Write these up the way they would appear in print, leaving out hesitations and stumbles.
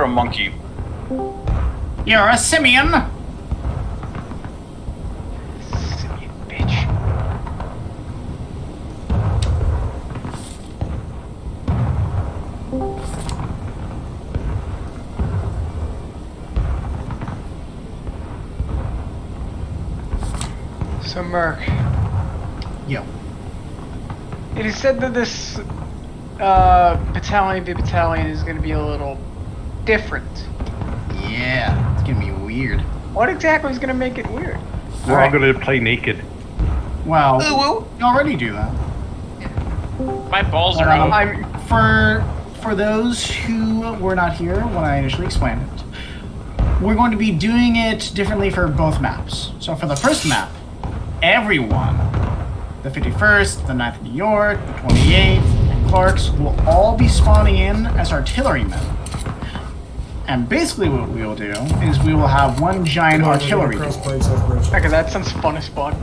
you're a monkey. You're a simian. Simian bitch. So, Merc, Yo. it is said that this battalion is going to be a little different. Yeah, it's gonna be weird. What exactly is going to make it weird? We're all gonna play naked. Well, we already do that. My balls are out. For those who were not here when I initially explained it, we're going to be doing it differently for both maps. So for the first map, everyone, the 51st, the 9th of New York, the 28th, and Clark's will all be spawning in as artillerymen. And basically what we will do is we will have one giant artillery duel. Okay, that sounds fun as fuck.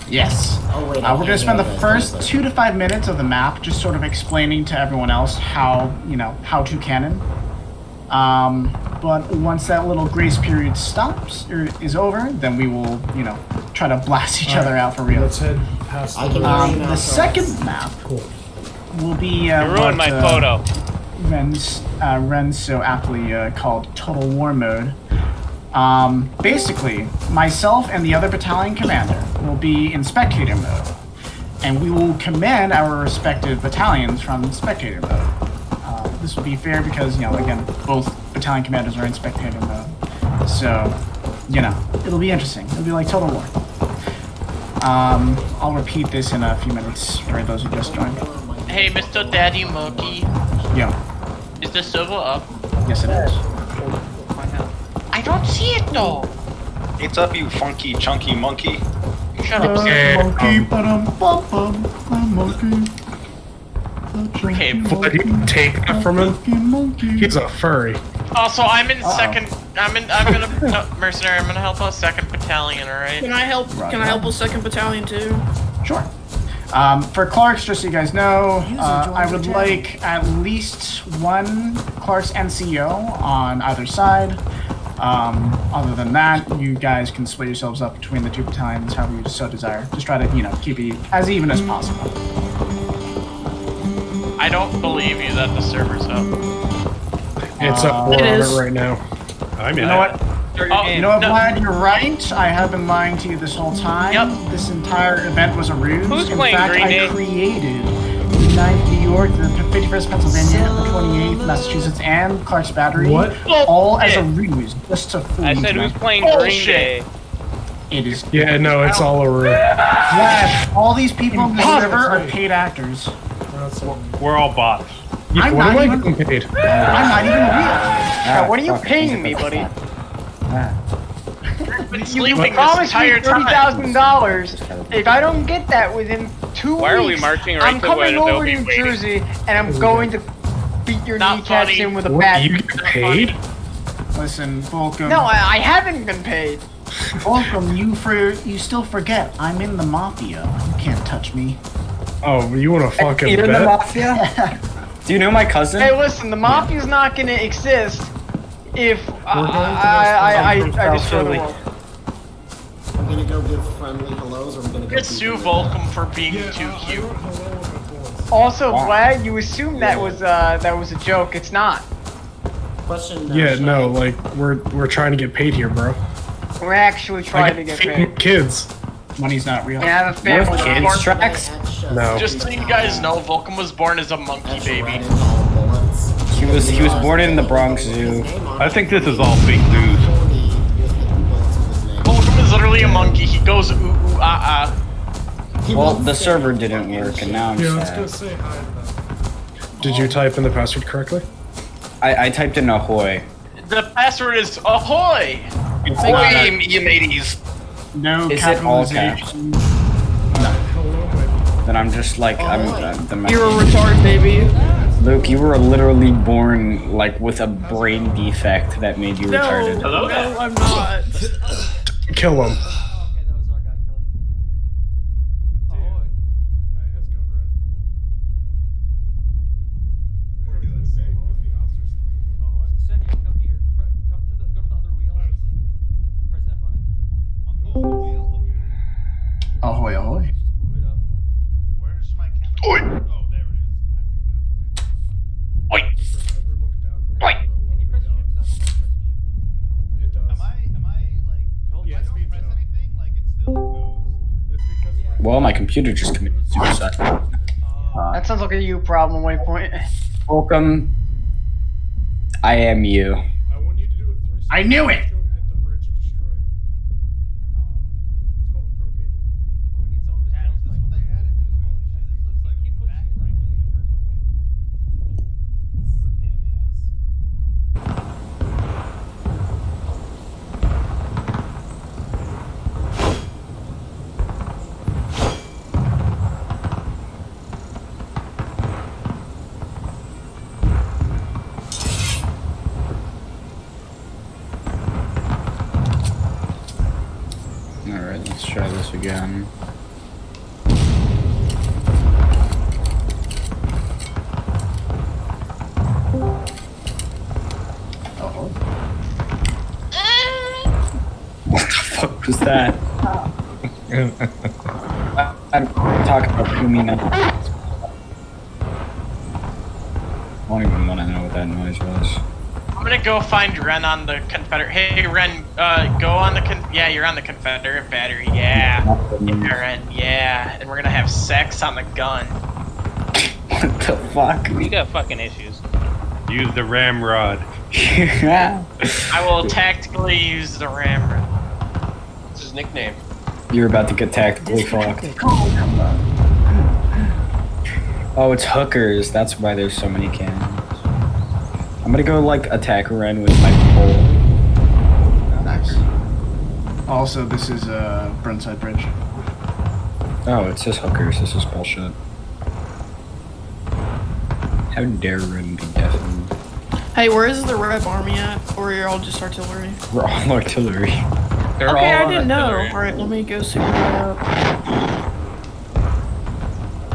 Yes. Oh, wait, We're going to spend the first 2 to 5 minutes of the map just sort of explaining to everyone else how, how to cannon. But once that little grace period stops, or is over, then we will, try to blast each other out for real. Let's head past the second map will be You ruined my photo. Ren's so aptly called Total War Mode. Basically, myself and the other battalion commander will be in spectator mode, and we will command our respective battalions from spectator mode. This will be fair because, again, both battalion commanders are in spectator mode, so, it'll be interesting. It'll be like Total War. I'll repeat this in a few minutes for those who just joined. Hey, Mr. Daddy Monkey. Yeah. Is the server up? Yes, it is. I don't see it though. It's up, you funky, chunky monkey. Shut up. Monkey. Okay. What, you take that from him? He's a furry. Also, I'm in second. I'm gonna no, mercenary. I'm gonna help out second battalion. All right. Can I help? Can I help with second battalion too? Sure. For Clark's, just so you guys know, I would like at least one Clark's NCO on either side. Other than that, you guys can split yourselves up between the 2 battalions however you so desire. Just try to, keep it as even as possible. I don't believe you that the server's up. It's up. We're on it right now. I'm in. You know what? No. Vlad, you're right. I have been lying to you this whole time. Yep. This entire event was a ruse. Who's In playing fact, Green Day? I created the 9th New York, the 51st Pennsylvania, the 28th Massachusetts, and Clark's Battery. What? All as a ruse, just to fool I you. said who's playing Oh, Green shit. Day? It is. Yeah, no, it's all over. Vlad, all these people in the river are paid actors. We're all bots. Yeah, I'm what not am I even- getting paid? I'm not even real. What are you paying me, buddy? Been You sleeping this promised me entire time. $30,000. If I don't get that within 2 Why are we weeks, marching right I'm to coming where over they'll to be New waiting? Jersey and I'm going to beat your Not kneecaps funny. in with a What, bat. you get paid? Listen, Volcom. No, I haven't been paid. Volcom, you still forget I'm in the mafia. You can't touch me. Oh, you want to fucking You're in the bet? mafia? Do you know my cousin? Hey, listen, the mafia's not gonna exist if I destroy the world. I'm gonna go give friendly hellos, or I'm gonna go. It's Sue Volcom for being too cute. Also, Vlad, you assume that was a joke. It's not. Question. Yeah, no, like we're trying to get paid here, bro. We're actually trying to get paid. Kids. Money's not real. I have a family. More Born- kids tracks? No. Just so you guys know, Volcom was born as a monkey baby. He was born in the Bronx Zoo. I think this is all fake news. Volcom is literally a monkey. He goes ooh ooh ah ah. Well, the server didn't work, and now I'm Yeah, let's go sad. say hi. Did you type in the password correctly? I typed in ahoy. The password is ahoy. Ahoy, you mateys. No Is it all capitalization. Hello, Then I'm just like I'm the You're a retard, baby. Luke, you were literally born like with a brain defect that made you No, retarded. Hello there. no, I'm not. Kill him. Well, my computer just committed suicide. That sounds like a you problem, Waypoint. Welcome. I am you. I want you to do a 360 I knew it! scope, hit the bridge and destroy it. It's called a pro gamer move. We need someone to tell us what they had to do. Holy shit, this looks like a backbreaking effort. This is a pain in the ass. Alright, let's try this again. What the fuck was that? I'm talking about Kumina. I don't even want to know what that noise was. I'm gonna go find Ren on the Confederate. Hey, Ren, go on the yeah, you're on the Confederate battery. Yeah. Yeah, Ren. Yeah, and we're gonna have sex on the gun. What the fuck? You got fucking issues. Use the ramrod. I will tactically use the ramrod. What's his nickname? You're about to get tactically fucked. Oh, it's hookers. That's why there's so many cannons. I'm gonna go like attack Ren with my pole. Nice. Also, this is Burnside Bridge. Oh, it says hookers. This is bullshit. How dare Ren be deafened? Hey, where is the Rev Army at? Or you're all just artillery? We're all artillery. They're Okay, all I didn't know. artillery. Alright, let me go super that up.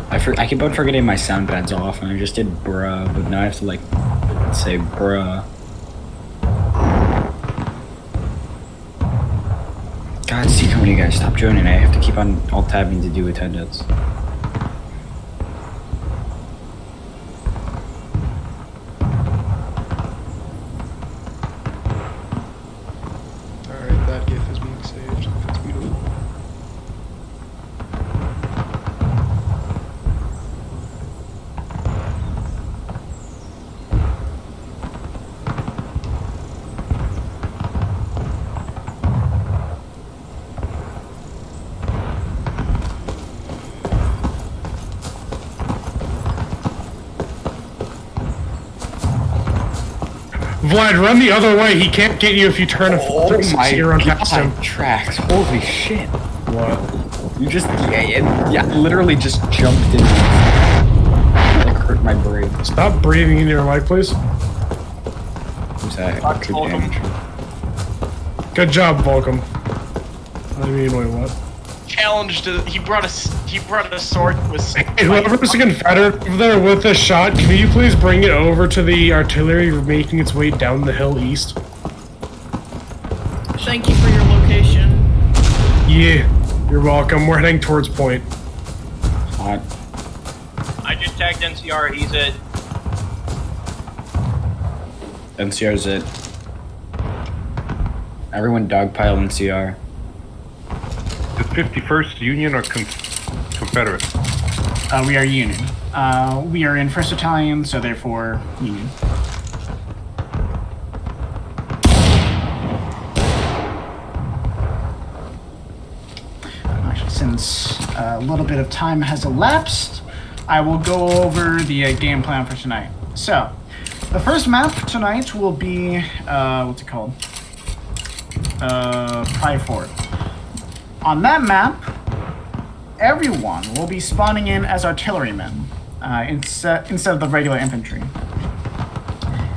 I keep on forgetting my sound pads off, and I just did bruh, but now I have to like say bruh. God, see, come on, you guys, stop joining. I have to keep on alt tabbing to do attendance. Alright, that GIF is being saved. That's beautiful. Vlad, run the other way. He can't get you if you turn a 360 around past him. Tracks, holy shit. What? You just, yeah, literally just jumped in. Like, hurt my brain. Stop breathing in your mic, please. Who's that? Good Volcom. damage. Good job, Volcom. I mean, wait, what? Challenged. He brought a sword with. Hey, whoever's a Confederate over there with a shot, can you please bring it over to the artillery making its way down the hill east? Thank you for your location. Yeah, you're welcome. We're heading towards point. Hot. I just tagged NCR. He's at. NCR's it. Everyone dogpile NCR. The 51st Union or Confederate? We are Union. We are in 1st Battalion, so therefore Union. Actually, since a little bit of time has elapsed, I will go over the game plan for tonight. So, the first map tonight will be, what's it called? Pride Fort. On that map, everyone will be spawning in as artillerymen instead of the regular infantry.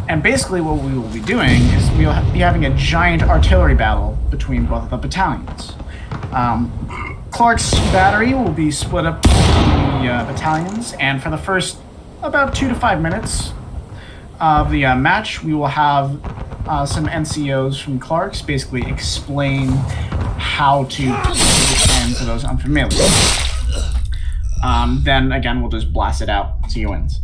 And basically what we will be doing is we'll be having a giant artillery battle between both of the battalions. Clark's battery will be split up into the battalions, and for the first about 2 to 5 minutes of the match, we will have some NCOs from Clark's basically explain how to defend to those unfamiliar. Then again, we'll just blast it out, see who wins.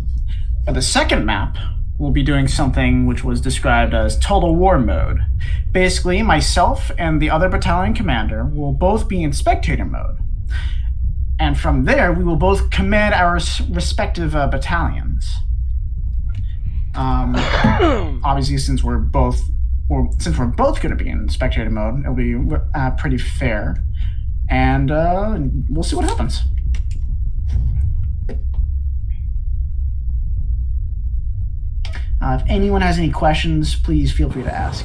For the second map, we'll be doing something which was described as Total War mode. Basically, myself and the other battalion commander will both be in spectator mode. And from there, we will both command our respective battalions. Obviously, since we're both going to be in spectator mode, it'll be pretty fair, and we'll see what happens. If anyone has any questions, please feel free to ask.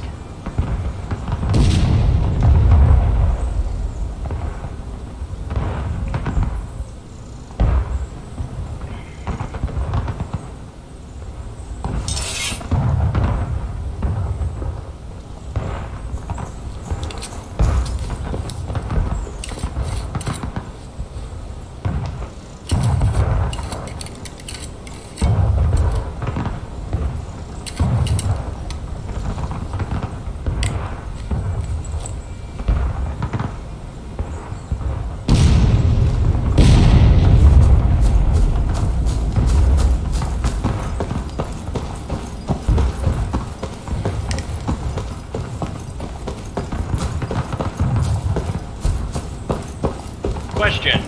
Question.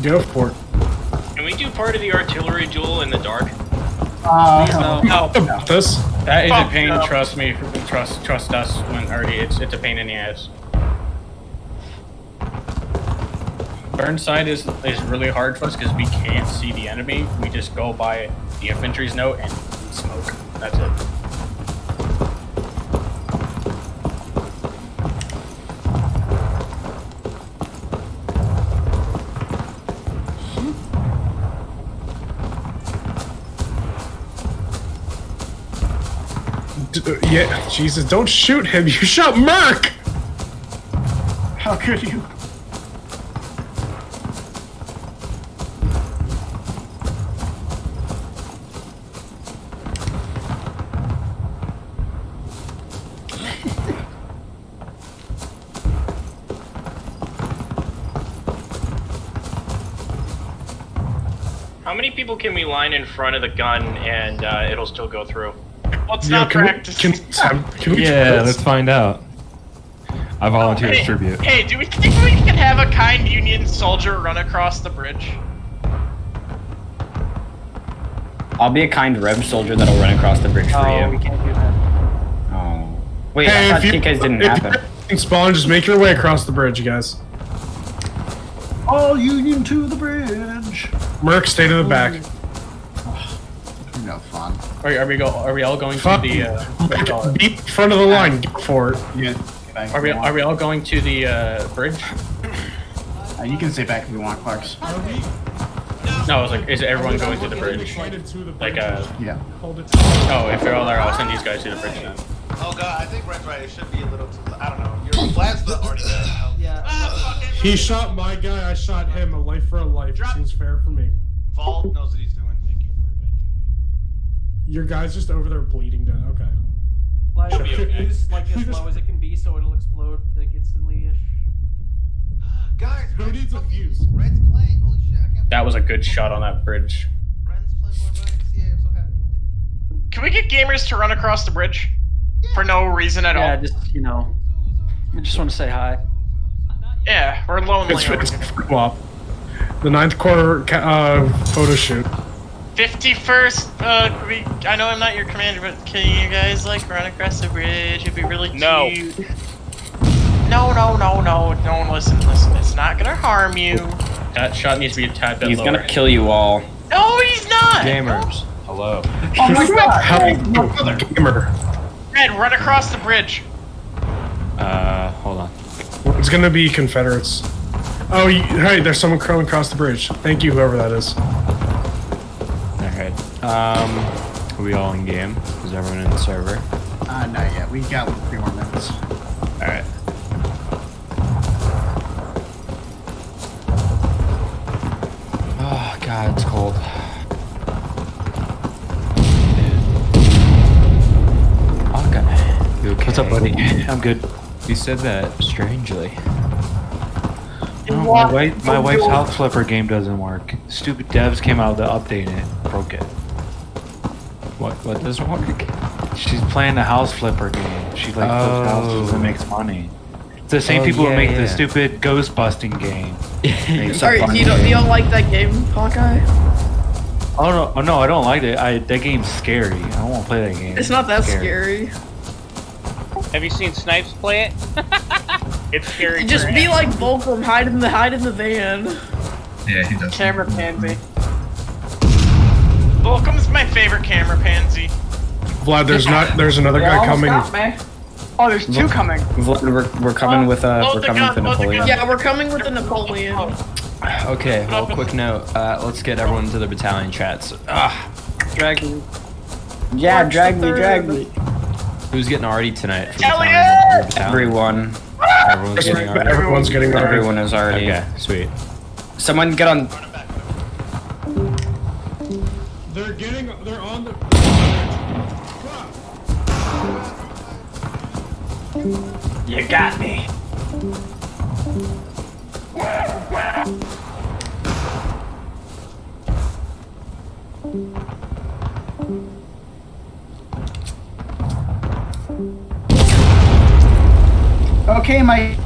Go for it. Can we do part of the artillery duel in the dark? No. This? That is a pain. Trust me. Trust us. When already, it's a pain in the ass. Burnside is really hard for us because we can't see the enemy. We just go by the infantry's note and smoke. That's it. Yeah, Jesus, don't shoot him. You shot Merc! How could you? How many people can we line in front of the gun and it'll still go through? Let's not practice. Can we Yeah, let's find out. I volunteer as tribute. Hey, do we think we can have a kind Union soldier run across the bridge? I'll be a kind Rev soldier that'll run across the bridge for you. We can't do that. Oh. Wait, Hey, I thought if you TKs didn't happen. spawn, just make your way across the bridge, you guys. All Union to the bridge. Merc, stay to the back. No fun. Are we all going Fuck to the? Beat front of the line. Go for it. Yeah. Are we all going to the bridge? You can stay back if you want, Clarks. No, I was like, is everyone going to the bridge? Like Yeah. oh, if they're all there, I'll send these guys to the bridge then. Oh god, I think Red's right. It should be a little too. I don't know. Your Vlad's already there. Yeah. He shot my guy. I shot him. A life for a life. It seems fair for me. Vault knows what he's doing. Thank you for avenging me. Your guy's just over there bleeding down. Okay. Like, Should be okay. use like as low as it can be so it'll explode like instantly-ish. Guys, Who needs a fuse? Red's playing. Holy shit, I can't. That was a good shot on that bridge. Red's playing more money. Yeah, I'm so happy. Can we get gamers to run across the bridge? For no reason at Yeah, all? just I just want to say hi. Yeah, we're lonely. It's co-op. The 9th Corps photo shoot. 51st, I know I'm not your commander, but can you guys, like, run across the bridge? It'd be really cute. No. No, don't listen, it's not gonna harm you. That shot needs to be a tad bit He's lower. gonna kill you all. No, he's not! Gamers, hello. Oh my god! Gamer. Red, run across the bridge. Hold on. It's gonna be Confederates. Oh, hey, there's someone crawling across the bridge. Thank you, whoever that is. Alright. Are we all in game? Is everyone in the server? Not yet. We got like 3 more minutes. Alright. Oh god, it's cold. Okay. You okay? What's up, buddy? I'm good. You said that strangely. No, my wife's house flipper game doesn't work. Stupid devs came out to update it, broke it. What doesn't work? She's playing the house flipper game. She like flips houses and makes money. It's the same people who make the stupid ghost busting game. Sorry, do you don't like that game, Hawkeye? Oh no, I don't like it. That game's scary. I don't want to play that game. It's not that scary. Have you seen Snipes play it? It's scary. Just be like Volcrum, hide in the van. Yeah, he does. Camera pansy. Volcom's my favorite camera pansy. Vlad, there's another guy coming. Oh, there's two coming. We're coming with we're coming with the Napoleon. Yeah, we're coming with the Napoleon. Okay, well, quick note. Let's get everyone into the battalion chats. Drag me. Yeah, drag me. Who's getting already tonight? Everyone. Everyone's getting already. Everyone is already. Okay, sweet. Someone get on. They're on the. You got me. Okay, my.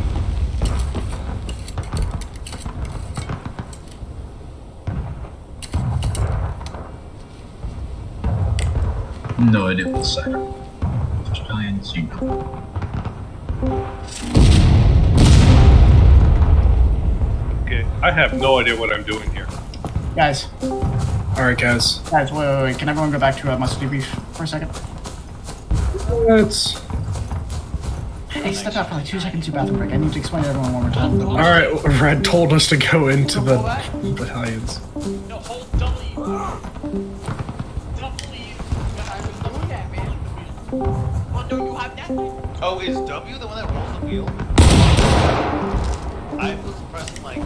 No idea what to say. Battalions, you know. Okay, I have no idea what I'm doing here. Guys. Alright, guys. Guys, wait. Can everyone go back to muscle debrief for a second? Let's. Hey, step out for like 2 seconds to bathroom break. I need to explain to everyone one more time. Alright, Red told us to go into the battalions. No, hold W. Oh, is W the one that rolls the wheel? I was pressing like. I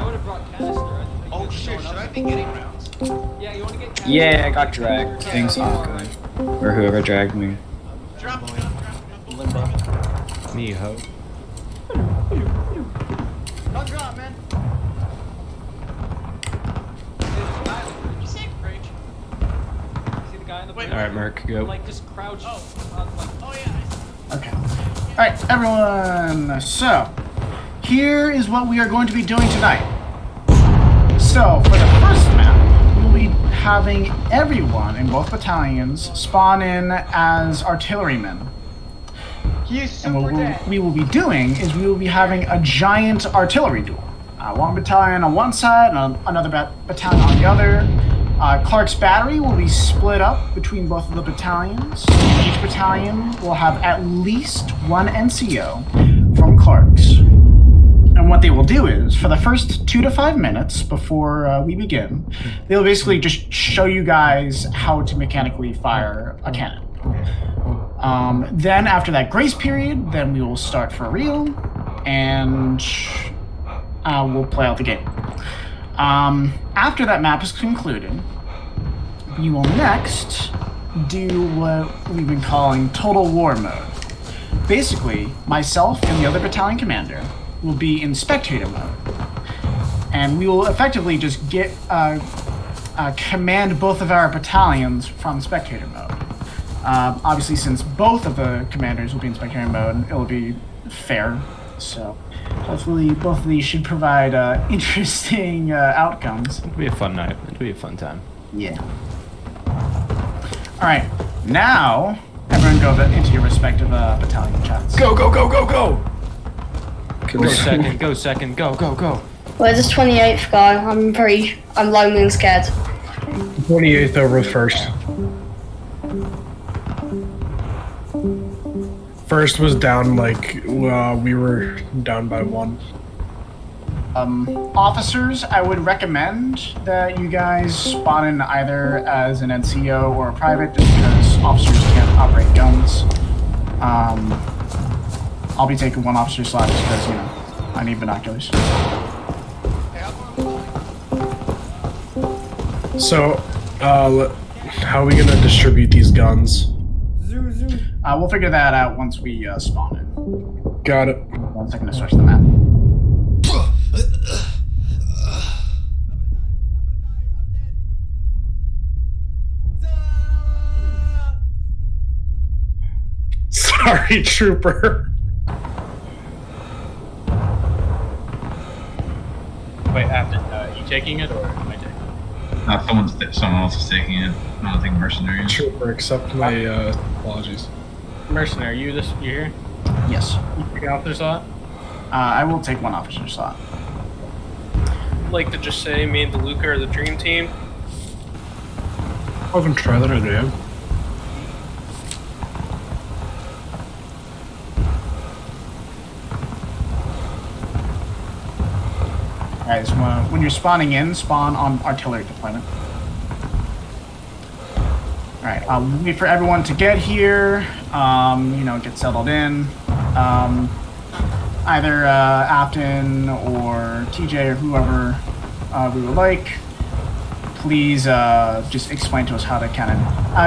would have brought canister. Oh shit! Should I be getting rounds? Yeah, you want to get canister? Yeah, I got dragged. Thanks, Hawkeye. Or whoever dragged me. Drop. Me, ho. Don't drop, man. You say bridge? See the guy in the Wait, Alright, Merc, go. Like just crouch. Oh yeah. Okay. Alright, everyone. So, here is what we are going to be doing tonight. So, for the first map, we'll be having everyone in both battalions spawn in as artillerymen. He is And super dead. what we will be doing is we will be having a giant artillery duel. One battalion on one side and another battalion on the other. Clark's battery will be split up between both of the battalions. Each battalion will have at least one NCO from Clark's. And what they will do is, for the first 2 to 5 minutes before we begin, they'll basically just show you guys how to mechanically fire a cannon. Then after that grace period, then we will start for real, and we'll play out the game. After that map is concluded, you will next do what we've been calling Total War Mode. Basically, myself and the other battalion commander will be in spectator mode, and we will effectively just get command both of our battalions from spectator mode. Obviously, since both of the commanders will be in spectator mode, it'll be fair. So, hopefully, both of these should provide interesting outcomes. It'll be a fun night. It'll be a fun time. Yeah. All right. Now, everyone go into your respective battalion chats. Go, go, go, go, go! Go second, go second, go, go, go. Where's this 28th guy? I'm lonely and scared. 28th over first. First was down like we were down by 1. Officers, I would recommend that you guys spawn in either as an NCO or a private, just because officers can't operate guns. I'll be taking one officer slot just because, you know, I need binoculars. So, how are we gonna distribute these guns? We'll figure that out once we spawn in. Got it. 1 second to switch the map. Sorry, trooper. Wait, Afton, you taking it or am I taking it? Someone else is taking it. I don't think mercenary is. Trooper, accept my apologies. Mercenary, you here? Yes. You take an officer slot? I will take one officer slot. I'd like to just say me and DeLuca are the dream team. I can try that idea. Alright, so when you're spawning in, spawn on artillery deployment. Alright, wait for everyone to get here, get settled in. Either Afton or TJ or whoever we would like. Please just explain to us how to cannon.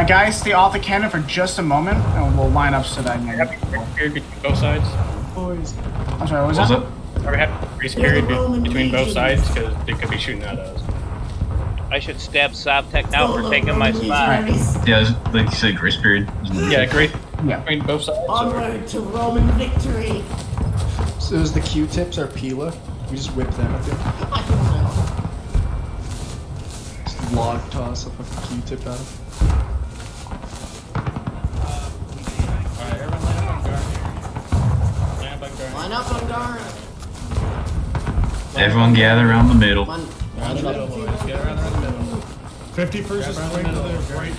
Guys, stay off the cannon for just a moment, and we'll line up so that you know. Period between both sides. I'm sorry, what was that? Are we having a grace period between both sides? Because they could be shooting at us. I should stab Sobtech now for taking my spot. Yeah, like you said, grace period. Yeah, great. Yeah. Between both sides. Onward to Roman victory. So is the Q-tips our Pila? We just whip them at them. I don't know. Just log toss a fucking Q-tip at them. Alright, everyone line up on guard here. Line up on guard. Line up on guard. Everyone gather around the middle. Around the middle, boys. Get around the middle. 51st is right to the right.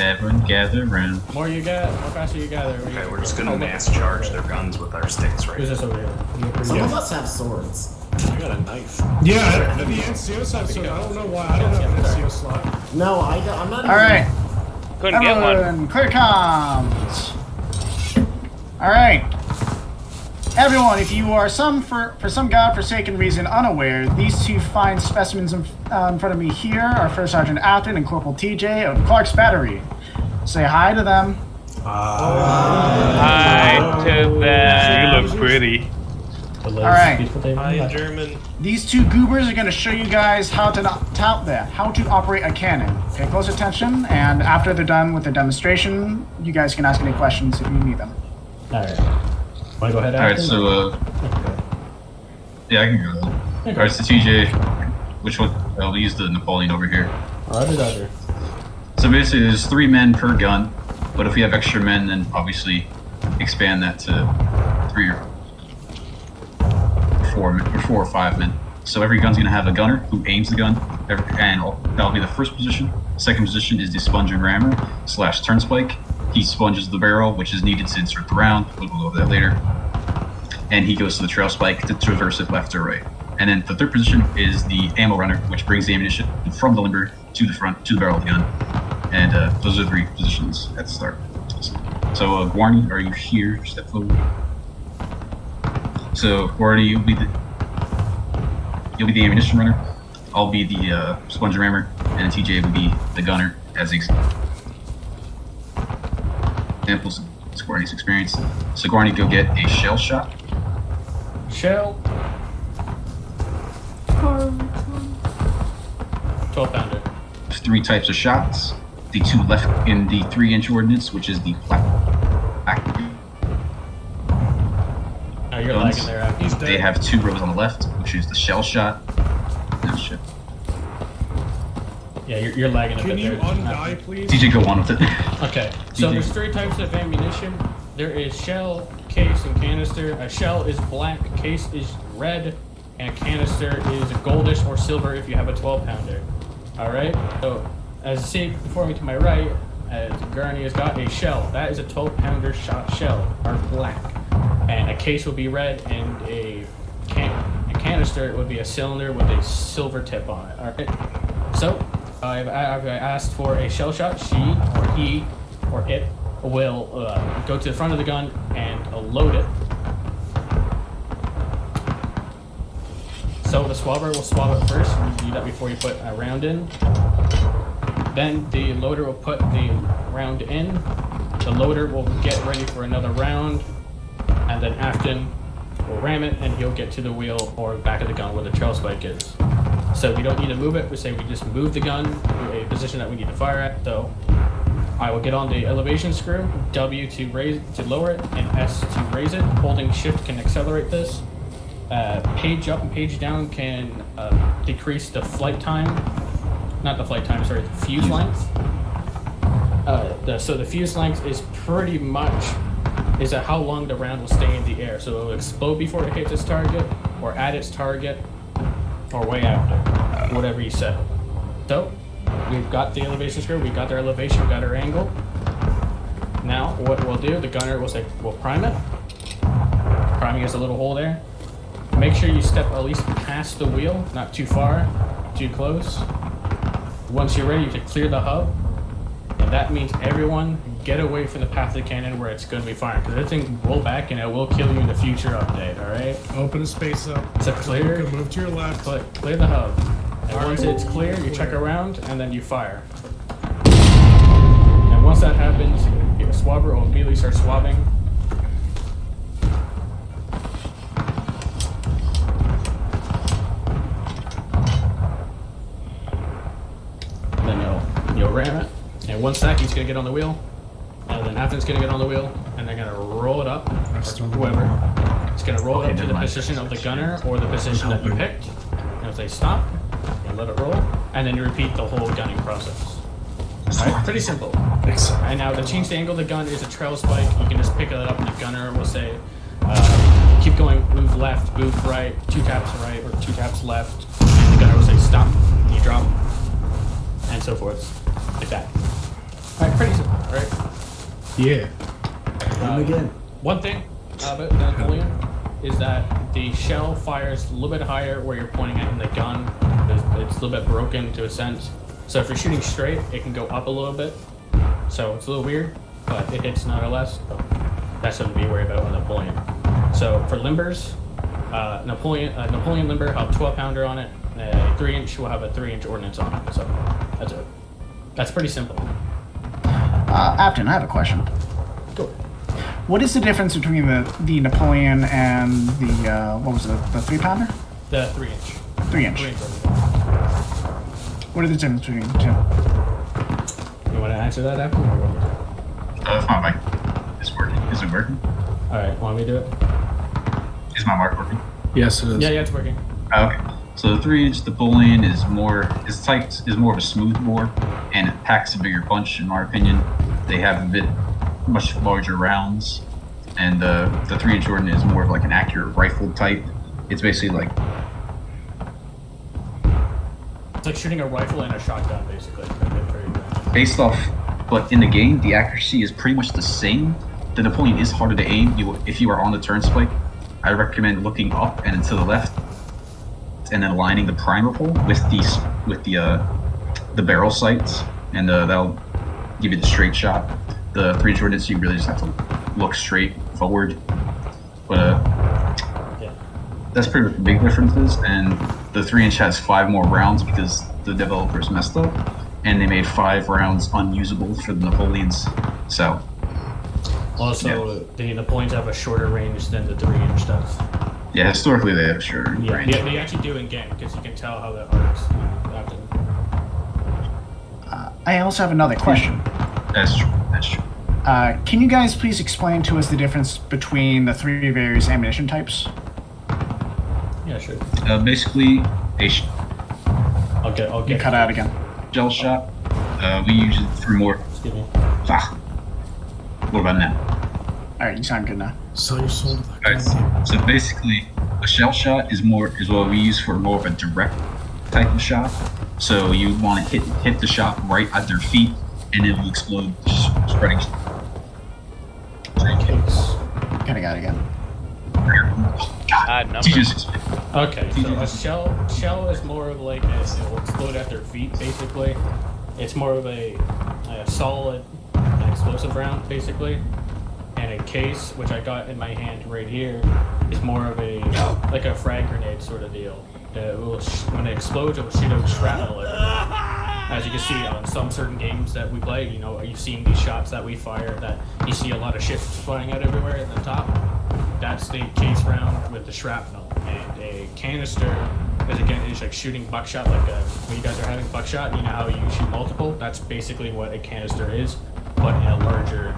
Everyone gather around. More you get, more faster you gather. Okay, we're just gonna mass charge their guns with our sticks right Who's this over here? Some of us have swords. I got a knife. Yeah, the NCOs have so I don't know why I don't have an NCO slot. No, I'm not. Alright. Couldn't get one. Clear comms. Alright. Everyone, if you are for some godforsaken reason unaware, these two fine specimens in front of me here are First Sergeant Afton and Corporal TJ of Clark's Battery. Say hi to them. Hi to them. You look pretty. Alright. Hi, German. These two goobers are going to show you guys how to operate a cannon. Pay close attention, and after they're done with the demonstration, you guys can ask any questions if you need them. Alright. Wanna go ahead? Alright, so yeah, I can go. Alright, so TJ, which one? I'll use the Napoleon over here. Roger. So basically, there's 3 men per gun, but if we have extra men, then obviously expand that to 3 or 4 or 5 men. So every gun's gonna have a gunner who aims the gun, and that'll be the first position. Second position is the sponge and rammer / turnspike. He sponges the barrel, which is needed to insert the round. We'll go over that later. And he goes to the trail spike to traverse it left or right. And then the third position is the ammo runner, which brings the ammunition from the limber to the front, to the barrel of the gun. And those are the 3 positions at the start. So Guarni, are you here? Step forward. So Guarni, you'll be the ammunition runner. I'll be the sponge and rammer, and TJ will be the gunner as examples of Guarni's experience. So Guarni, go get a shell shot. Shell. 12-pounder. There's 3 types of shots. The 2 left in the 3-inch ordnance, which is the black. Oh, you're lagging there. After. They have 2 rows on the left, which is the shell shot. No shit. Yeah, you're lagging a bit there. Can you undie, please? TJ, go on with it. Okay, so there's 3 types of ammunition. There is shell, case, and canister. A shell is black, case is red, and a canister is goldish or silver if you have a 12-pounder. Alright, so as you see before me to my right, as Gurney has got a shell. That is a 12-pounder shot shell, or black. And a case will be red, and a canister would be a cylinder with a silver tip on it. Alright, so I've asked for a shell shot. She, or he, or it will go to the front of the gun and load it. So the swabber will swab it first. You do that before you put a round in. Then the loader will put the round in. The loader will get ready for another round. And then Afton will ram it, and he'll get to the wheel or back of the gun where the trail spike is. So we don't need to move it. We say we just move the gun to a position that we need to fire at. So I will get on the elevation screw, W to lower it, and S to raise it. Holding shift can accelerate this. Page up and page down can decrease the flight time. Not the flight time, sorry, the fuse length. So the fuse length is pretty much is how long the round will stay in the air. So it will explode before it hits its target, or at its target, or way after, whatever you set. So we've got the elevation screw, we've got their elevation, we've got our angle. Now what we'll do, the gunner will say, we'll prime it. Priming is a little hole there. Make sure you step at least past the wheel, not too far, too close. Once you're ready, you have to clear the hub. And that means everyone get away from the path of the cannon where it's going to be firing. Because that thing will roll back and it will kill you in the future update, alright? Open a space up. So clear. Move to your left. Clear the hub. And once it's clear, you check around and then you fire. And once that happens, your swabber will immediately start swabbing. And then you'll ram it. And one Saki's gonna get on the wheel, and then Athen's gonna get on the wheel, and they're gonna roll it up, or whoever. It's gonna roll it up to the position of the gunner or the position that you picked. And if they stop, you let it roll, and then you repeat the whole gunning process. Alright, pretty simple. And now to change the angle of the gun is a trail spike. You can just pick it up, and the gunner will say, keep going, move left, move right, 2 taps right, or 2 taps left. And the gunner will say stop, and you drop, and so forth, like that. Alright, pretty simple, right? Yeah. Again. One thing about the Napoleon is that the shell fires a little bit higher where you're pointing at in the gun. It's a little bit broken to a sense. So if you're shooting straight, it can go up a little bit. So it's a little weird, but it hits nonetheless. So that's something to be worried about on Napoleon. So for limbers, Napoleon limber will have a 12-pounder on it. A 3-inch will have a 3-inch ordnance on it. So that's it. That's pretty simple. Afton, I have a question. Go. What is the difference between the Napoleon and the, what was it, the 3-pounder? The 3-inch. 3-inch. 3-inch. What are the difference between the two? You want to answer that, Afton? If my mic is working. Is it working? Alright, want me to do it? Is my mic working? Yes, it is. Yeah, it's working. Okay. So the 3-inch Napoleon is more of a smooth bore, and it packs a bigger punch, in my opinion. They have much larger rounds, and the 3-inch Ordnance is more of like an accurate rifle type. It's basically like it's like shooting a rifle and a shotgun, basically. based off, but in the game, the accuracy is pretty much the same. The Napoleon is harder to aim. If you are on the turnspike, I recommend looking up and to the left, and then aligning the primer hole with the barrel sights, and that'll give you the straight shot. The 3-inch Ordnance, you really just have to look straight forward. But that's pretty much the big differences. And the 3-inch has 5 more rounds because the developers messed up, and they made 5 rounds unusable for the Napoleons. So. Also, the Napoleons have a shorter range than the 3-inch does. Yeah, historically they have a shorter range. They actually do in game because you can tell how that works. I also have another question. That's true. That's true. Can you guys please explain to us the difference between the 3 various ammunition types? Yeah, sure. Basically, I'll get. You cut out again. Gel shot. We use it for more. Excuse me. What about now? Alright, you sound good now. So you sold Alright, so basically, a shell shot is what we use for more of a direct type of shot. So you want to hit the shot right at their feet, and it will explode, spreading. Kinda got it again. Okay, so a shell is more of like it will explode at their feet, basically. It's more of a solid explosive round, basically. And a case, which I got in my hand right here, is more of a like a frag grenade sort of deal. When it explodes, it will shoot out shrapnel everywhere. As you can see on some certain games that we play, you know, you've seen these shots that we fire that you see a lot of shit flying out everywhere at the top. That's the case round with the shrapnel. And a canister is like shooting buckshot, like when you guys are having buckshot, you know how you shoot multiple? That's basically what a canister is. but in a larger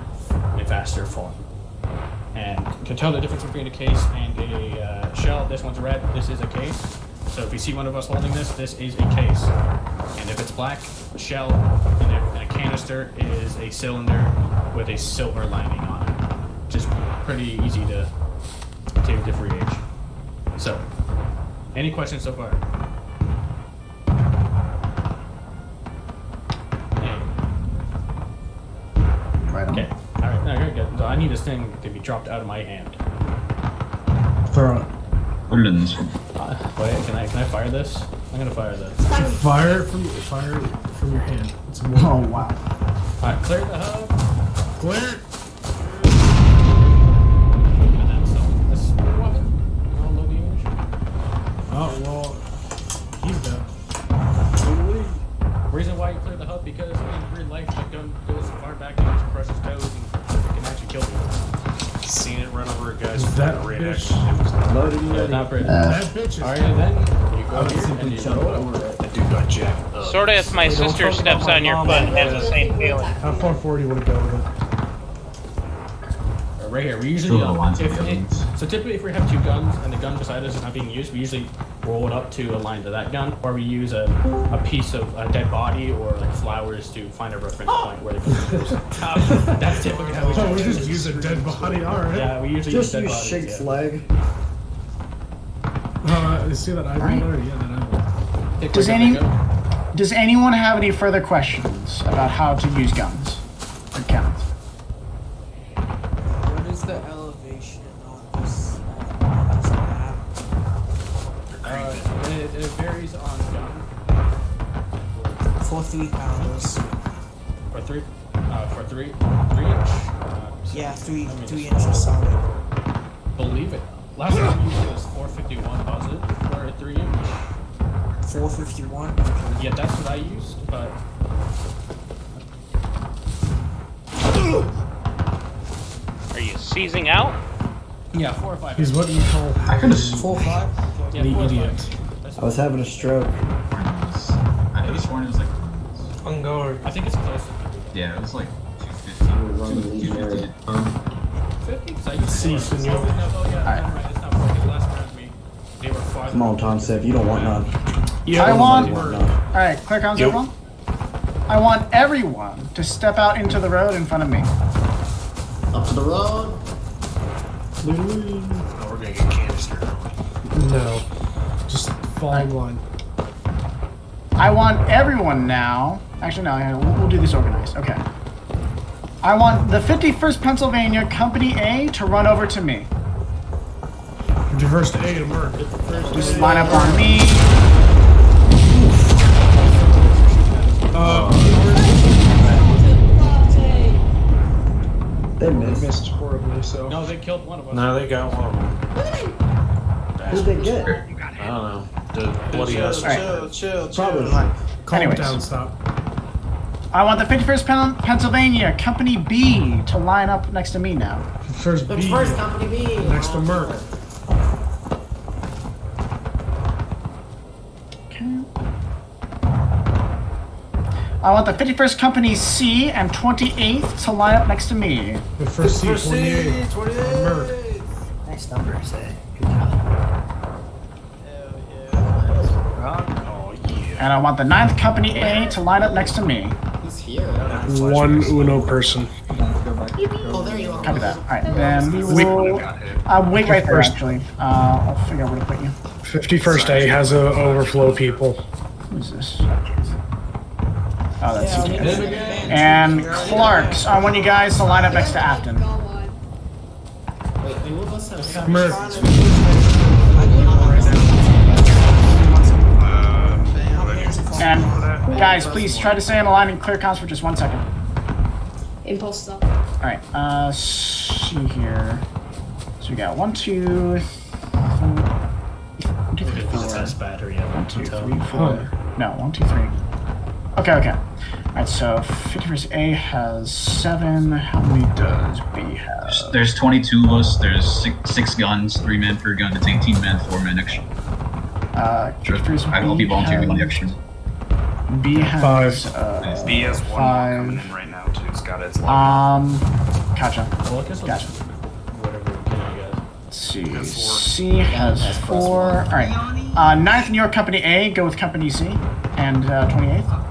and faster form. And you can tell the difference between a case and a shell. This one's red, this is a case. So if you see one of us holding this is a case. And if it's black, a shell, and a canister is a cylinder with a silver lining on it. Just pretty easy to differentiate. So, any questions so far? Right on. Okay. Alright, no, you're good. So I need this thing to be dropped out of my hand. Throw it. Orleans. Wait, can I fire this? I'm gonna fire this. Fire it from your hand. It's more. Oh wow. Alright, clear the hub. Clear. And then so this weapon. I'll load the image. Oh well, he's dead. Reason why you clear the hub, because in real life the gun goes so far back and it crushes toes and it can actually kill people. Seen it run over a guy's Is that red bitch loading? Yeah, not pretty. that bitch is. Alright, then you go here and you That dude got jacked up. Sort of if my sister steps on your foot and has the same feeling. How far forward do you want to go with it? right here. We usually Throw the lines if together. so typically if we have two guns and the gun beside us is not being used, we usually roll it up to align to that gun, or we use a piece of a dead body or like flowers to find a reference point where the gun goes. That's typically how we do it. We just use a dead body, alright. Yeah, we usually Just use dead use bodies. Shake's Yeah. leg. You see that eyeball there? Yeah, that eyeball. Does anyone have any further questions about how to use guns or cannons? What is the elevation on this map? It varies on gun. For 3 pounds. For three inch. Yeah, 3 inches solid. Believe it. Last time we used it was 451 positive for a 3 inch. 451. Yeah, that's what I used, but. Are you seizing out? Yeah, 4 or 5. He's what you call 4 or 5. Yeah, the 4 or 5. idiot. I was having a stroke. I could have sworn it was like. On guard. I think it's close. Yeah, it was like 250. 50? So I used Si, to senor. Oh, yeah, never mind. It's not 4 because last round they were 5. Come on, Tom Sip, you don't want none. I want. You want none. All right, clear comms, everyone. I want everyone to step out into the road in front of me. Up to the road. Oh, we're gonna get canister. No. Just fall in line. I want everyone now. Actually, no, we'll do this organized. Okay. I want the 51st Pennsylvania Company A to run over to me. Diverse to A to Merc. Just line up on me. They missed. horribly, so. No, they killed one of us. No, they got one of them. Who'd they get? I don't know. The bloody ass. Chill. Probably. Calm Anyways. down, stop. I want the 51st Pennsylvania Company B to line up next to me now. First That's B. first company B. Next to Merc. Okay. I want the 51st Company C and 28th to line up next to me. The first C, 28. Merc. Nice numbers, eh? Oh, yeah. And I want the 9th Company A to line up next to me. He's here. One Uno person. Oh, there you are. Copy that. Alright, then we will... wait right there, actually. I'll figure out where to put you. 51st A has a overflow people. Who's this? Oh, that's CK. And Clark's. I want you guys to line up next to Afton. Wait, what else have Merc. And guys, please try to stay in the line and clear comms for just 1 second. Impulse stop. Alright, see here. So we got 1, 2, 3, 4. That's battery. Yeah, 1, 2, 3, 4. No, 1, 2, 3. Okay. Alright, so 51st A has 7. How many does B have? There's 22 of us. There's six guns, 3 men per gun. It's 18 men, 4 men extra. I'll be volunteering on the extra. B has B has one 5. coming in right now. It's got its logo. Gotcha. Well, I guess Gotcha. whatever we can, I guess. Let's see. C has 4. Alright. 9th New York Company A, go with Company C. And 28th.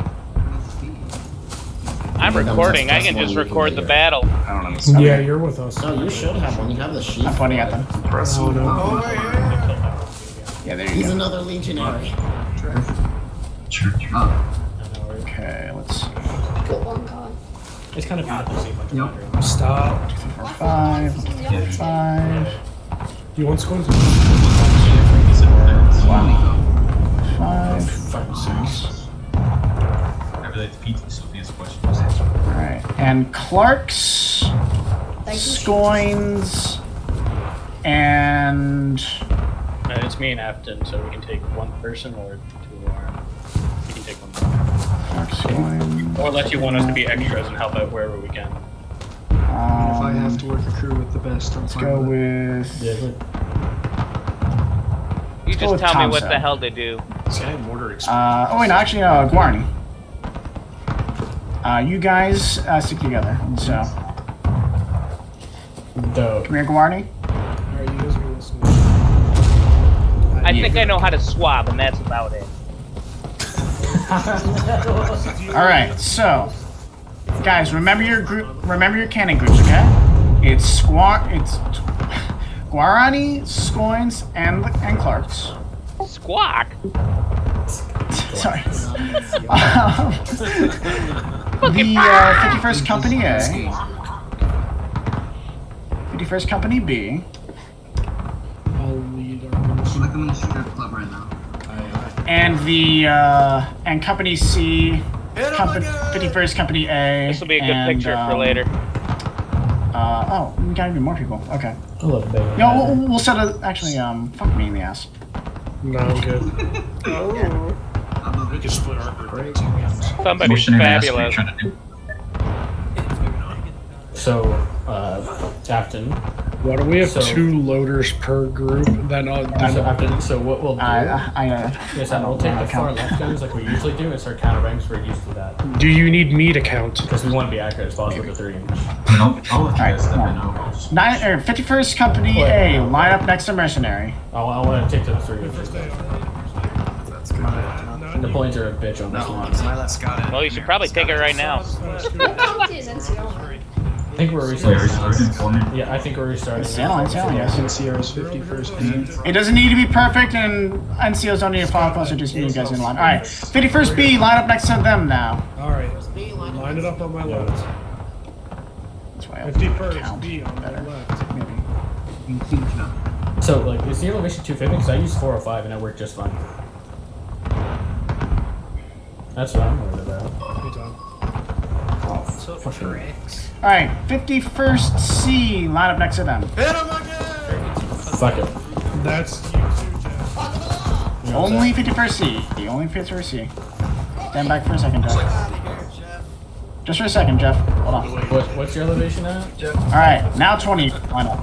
I'm recording. I can just record the battle. I don't know. Yeah, you're with us. No, you should have one. You have the sheep. I'm pointing at them. Oh, no. Yeah, there you He's go. another legionary. Okay, let's. Got one guy. It's kind of beautiful to see a bunch of battery. Stop. 5. 5. You want scones? 5. 6. Alright, and Clark's, Scoins, and... It's me and Afton, so we can take one person or 2 more. You can take one Clark's, Scoins... more. Or unless you want us to be extras and help out wherever we can. If I have to work a crew with the best, I'm Let's fine go with it. with... You go just with tell me what Thompson. the hell to do. See, I have mortar experience. oh wait, no, actually, Guarni. You guys stick together, so... Dope. Come here, Guarni. Alright, you guys are listening. I think I know how to swab, and that's about it. Alright, so... Guys, remember your group. Remember your cannon groups, okay? It's Guarani, Scoins, and Clarks. Squawk. Sorry. The 51st Company A, 51st Company B, I'll lead our I'm in the strip club right now. and the and Company C, 51st Company A. This will be a good and, picture for later. Oh, we gotta be more people. Okay. I love bacon. No, we'll set a. Actually, fuck me in the ass. No, I'm good. We can split our group into 2 games. Somebody's fabulous. So, Afton. Why do we have So- 2 loaders per group? So what we'll do is that we'll take the far left guns like we usually do and start counter ranks. We're used to that. Do you need me to count? Because we want to be accurate as possible with the 3 inch. I'll let you guys step in. 51st Company A, line up next to Mercenary. I want to take to the 3 inches. Napoleons are a bitch on this one. Well, you should probably take it right now. I think we're restarting. Yeah, I think we're restarting. It's sailing, yes. NCR's 51st. It doesn't need to be perfect, and NCOs don't need to follow closer, just need you guys in line. Alright, 51st B, line up next to them now. Alright, line it up on my left. That's why I'll 51st count B on my better. left. Maybe. So, like, is the elevation 250? Because I used 405 and it worked just fine. That's what I'm worried about. Hey, Tom. Alright, 51st C, line up next to them. Fuck it. That's you too, Jeff. Only 51st C. Only 51st C. Stand back for a second, Jeff. Just for a second, Jeff. Hold on. What's your elevation at? Alright, now 20. Line up.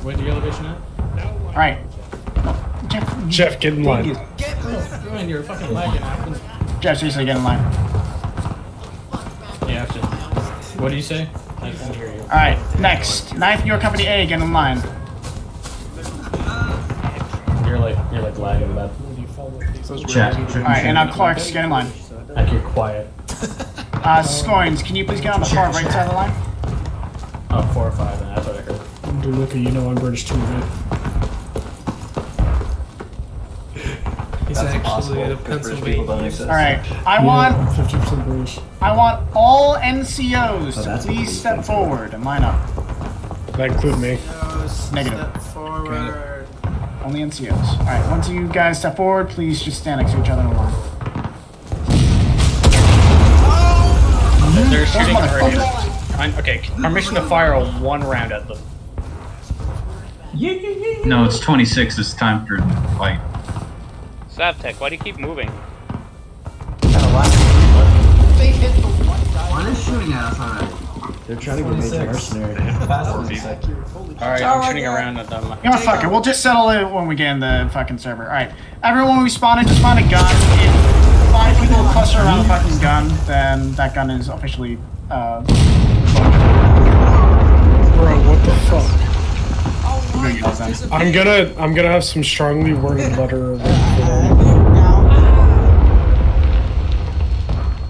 What's your elevation at? Alright. Jeff, get in line. Man, you're fucking lagging. Jeff, seriously, get in line. Yeah, Afton. What do you say? I can't hear you. Alright, next. 9th New York Company A, get in line. You're like lagging, bud. Alright, and now Clark's, get in line. Like you're quiet. Scoins, can you please get on the far right side of the line? Oh, 4 or 5, and that's what I heard. Dude, look, you know I'm British too, right? He's actually a Pennsylvania. Alright, I want 50% British. all NCOs to please step forward and line up. That include me. Negative. Step forward. Only NCOs. Alright, once you guys step forward, please just stand next to each other in a line. They're shooting already. Okay, permission to fire a 1 round at them. No, it's 26 this time for fight. Savtech, why do you keep moving? They hit the one guy. One is shooting at us already. They're trying to get me to mercenary. Alright, I'm shooting around at them. You know what, fuck it, we'll just settle it when we get in the fucking server. Alright, everyone when we spawn in, just find a gun. If 5 people cluster around a fucking gun, then that gun is officially Bro, what the fuck? I'm gonna yell at them. I'm gonna have some strongly worded letter.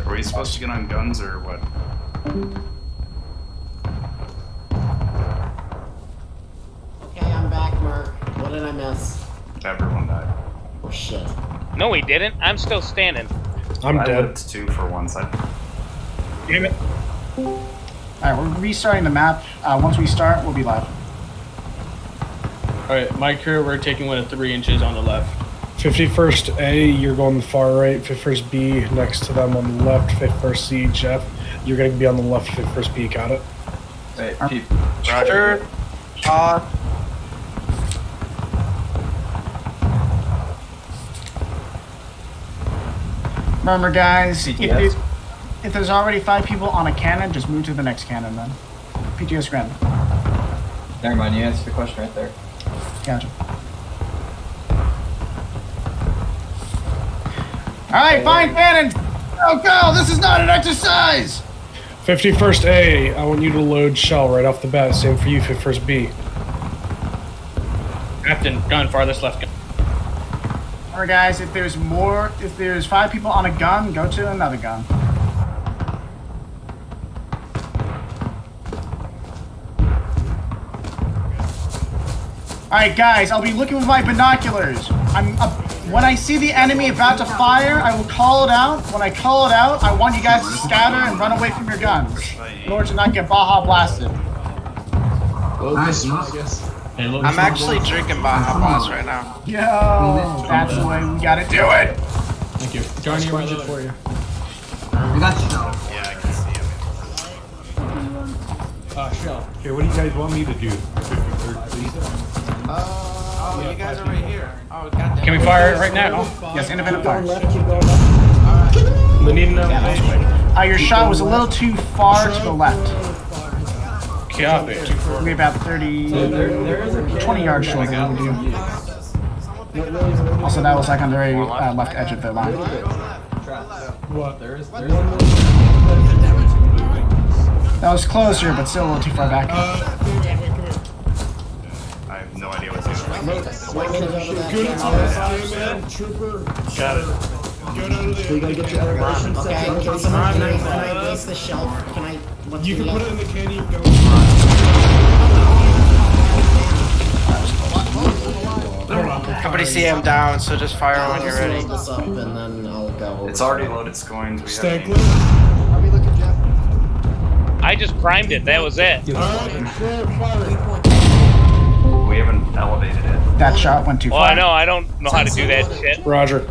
Are we supposed to get on guns or what? Okay, I'm back, Mark. What did I miss? Everyone died. Oh shit. No, he didn't. I'm still standing. I'm I dead. lived 2 for once. Damn it. Alright, we're restarting the map. Once we start, we'll be live. Alright, my crew, we're taking 1 to 3 inches on the left. 51st A, you're going the far right. 51st B, next to them on the left. 51st C, Jeff, you're gonna be on the left. 51st B, got it? Wait, Roger. Remember, guys, if there's already 5 people on a cannon, just move to the next cannon then. PTS Grand. Never mind, you answered the question right there. Gotcha. Alright, fine cannons! Oh, go! This is not an exercise! 51st A, I want you to load shell right off the bat. Same for you, 51st B. Captain, gun, farthest left gun. Alright, guys, if there's 5 people on a gun, go to another gun. Alright, guys, I'll be looking with my binoculars. When I see the enemy about to fire, I will call it out. When I call it out, I want you guys to scatter and run away from your guns in order to not get Baja blasted. Nice, I guess. I'm actually drinking Baja Blast right now. Yo, that's the way we gotta do it. Thank you. Johnny, you're reloaded for you. We got shell. Yeah, I can see him. Shell. Okay, what do you guys want me to do? 53rd, please? Oh, you guys are right here. Oh, goddamn. Can we fire it right now? Yes, independent fire. We need to know. Your shot was a little too far to the left. Copy. Maybe about 30, 20 yards short than we do. Also, that was like on the very left edge of the line. What? That was closer, but still a little too far back. I have no idea what's going on. Trooper. Got it. Okay, can I place the shelf? Can I? You can put it in the can, you can go. Company CM down, so just fire when you're ready. This up and then I'll go. It's already loaded scoins. We Stankley? How we looking, Jeff? I just primed it. That was it. We haven't elevated it. That shot went too Well, far. I know. I don't know how to do that shit. Roger.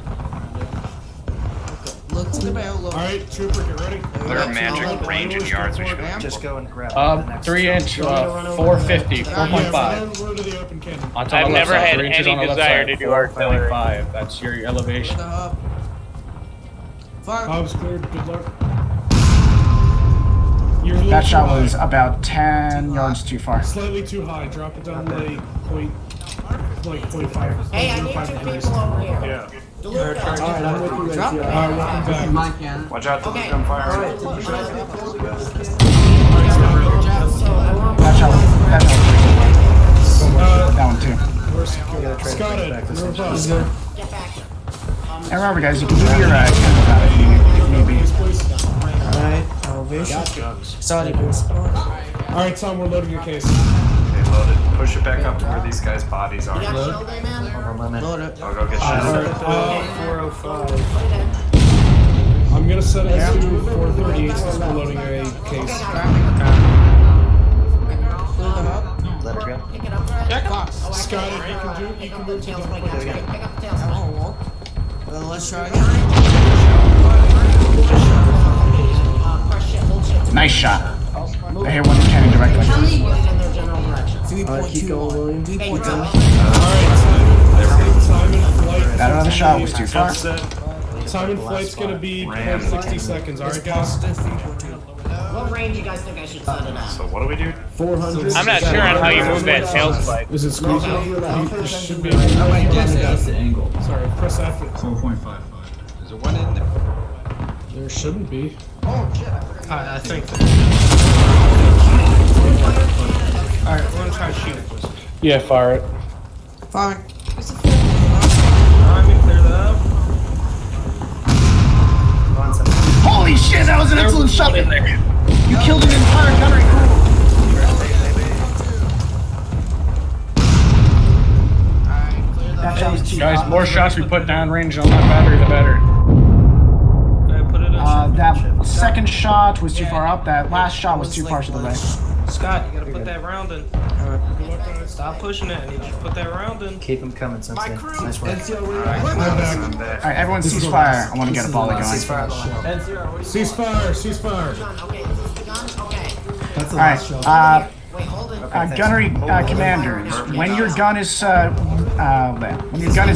Look to the barrel. Alright, Trooper, get ready. What are magic range and yards we should be? Just go and grab 3 inch, 450, 4.5. Go to the open cannon. On top I've of the left never side, had 3 inches any on the left desire side, to do artillery. 4.5. That's your elevation. Hobbs cleared, good luck. That shot was about 10 yards too far. Slightly too high. Drop it down like point 0.5. Hey, I need 2 people over here. Yeah. Alright, I'm with you guys. welcome back. Watch out to the Okay. gunfire. That shot was that one too. Scott, move us. Get back here. And remember, guys, you can do your cannon out if need be. Alright, elevation. Sorry, please. Alright, Tom, we're loading your case. Okay, load it. Push it back up to where these guys' bodies are. You got shell day, man? Load it. I'll go get Alright, shot. 405. I'm gonna set it to 438 since we're loading a case. Let her go. Pick it up. Scott, if you can move to Tails, the pick up the tails. Well, let's try again. Crush shit, hold shit. Nice shot. I hit one cannon directly. Put it in their general direction. Keep going, William. Hey, you're up. Simon Flight. That other shot was too far. Simon Flight's gonna be 60 seconds. Alright, guys. What range you guys think I should set it at? So what do we do? 400. I'm not sure on how you move that tail spike. Is it squeezing? You should be. That's the angle. Sorry, press F. 4.55. Is there one in there? There shouldn't be. Oh shit, I forgot. I think. Alright, we're gonna try to shoot. Yeah, fire it. Fire. Let me clear that up. Holy shit, that was an excellent shot! in there. You killed an entire gunnery crew! That shot was too Guys, far. more shots we put down range on that battery, the better. That second shot was too far up. That last shot was too far to the right. Scott, you gotta put that round in. Stop pushing it. I need you to put that round in. Keep them coming, Sensei. Nice work. Alright, everyone cease fire. I want to get a volley going. Ceasefire. Alright, gunnery commanders, when your gun is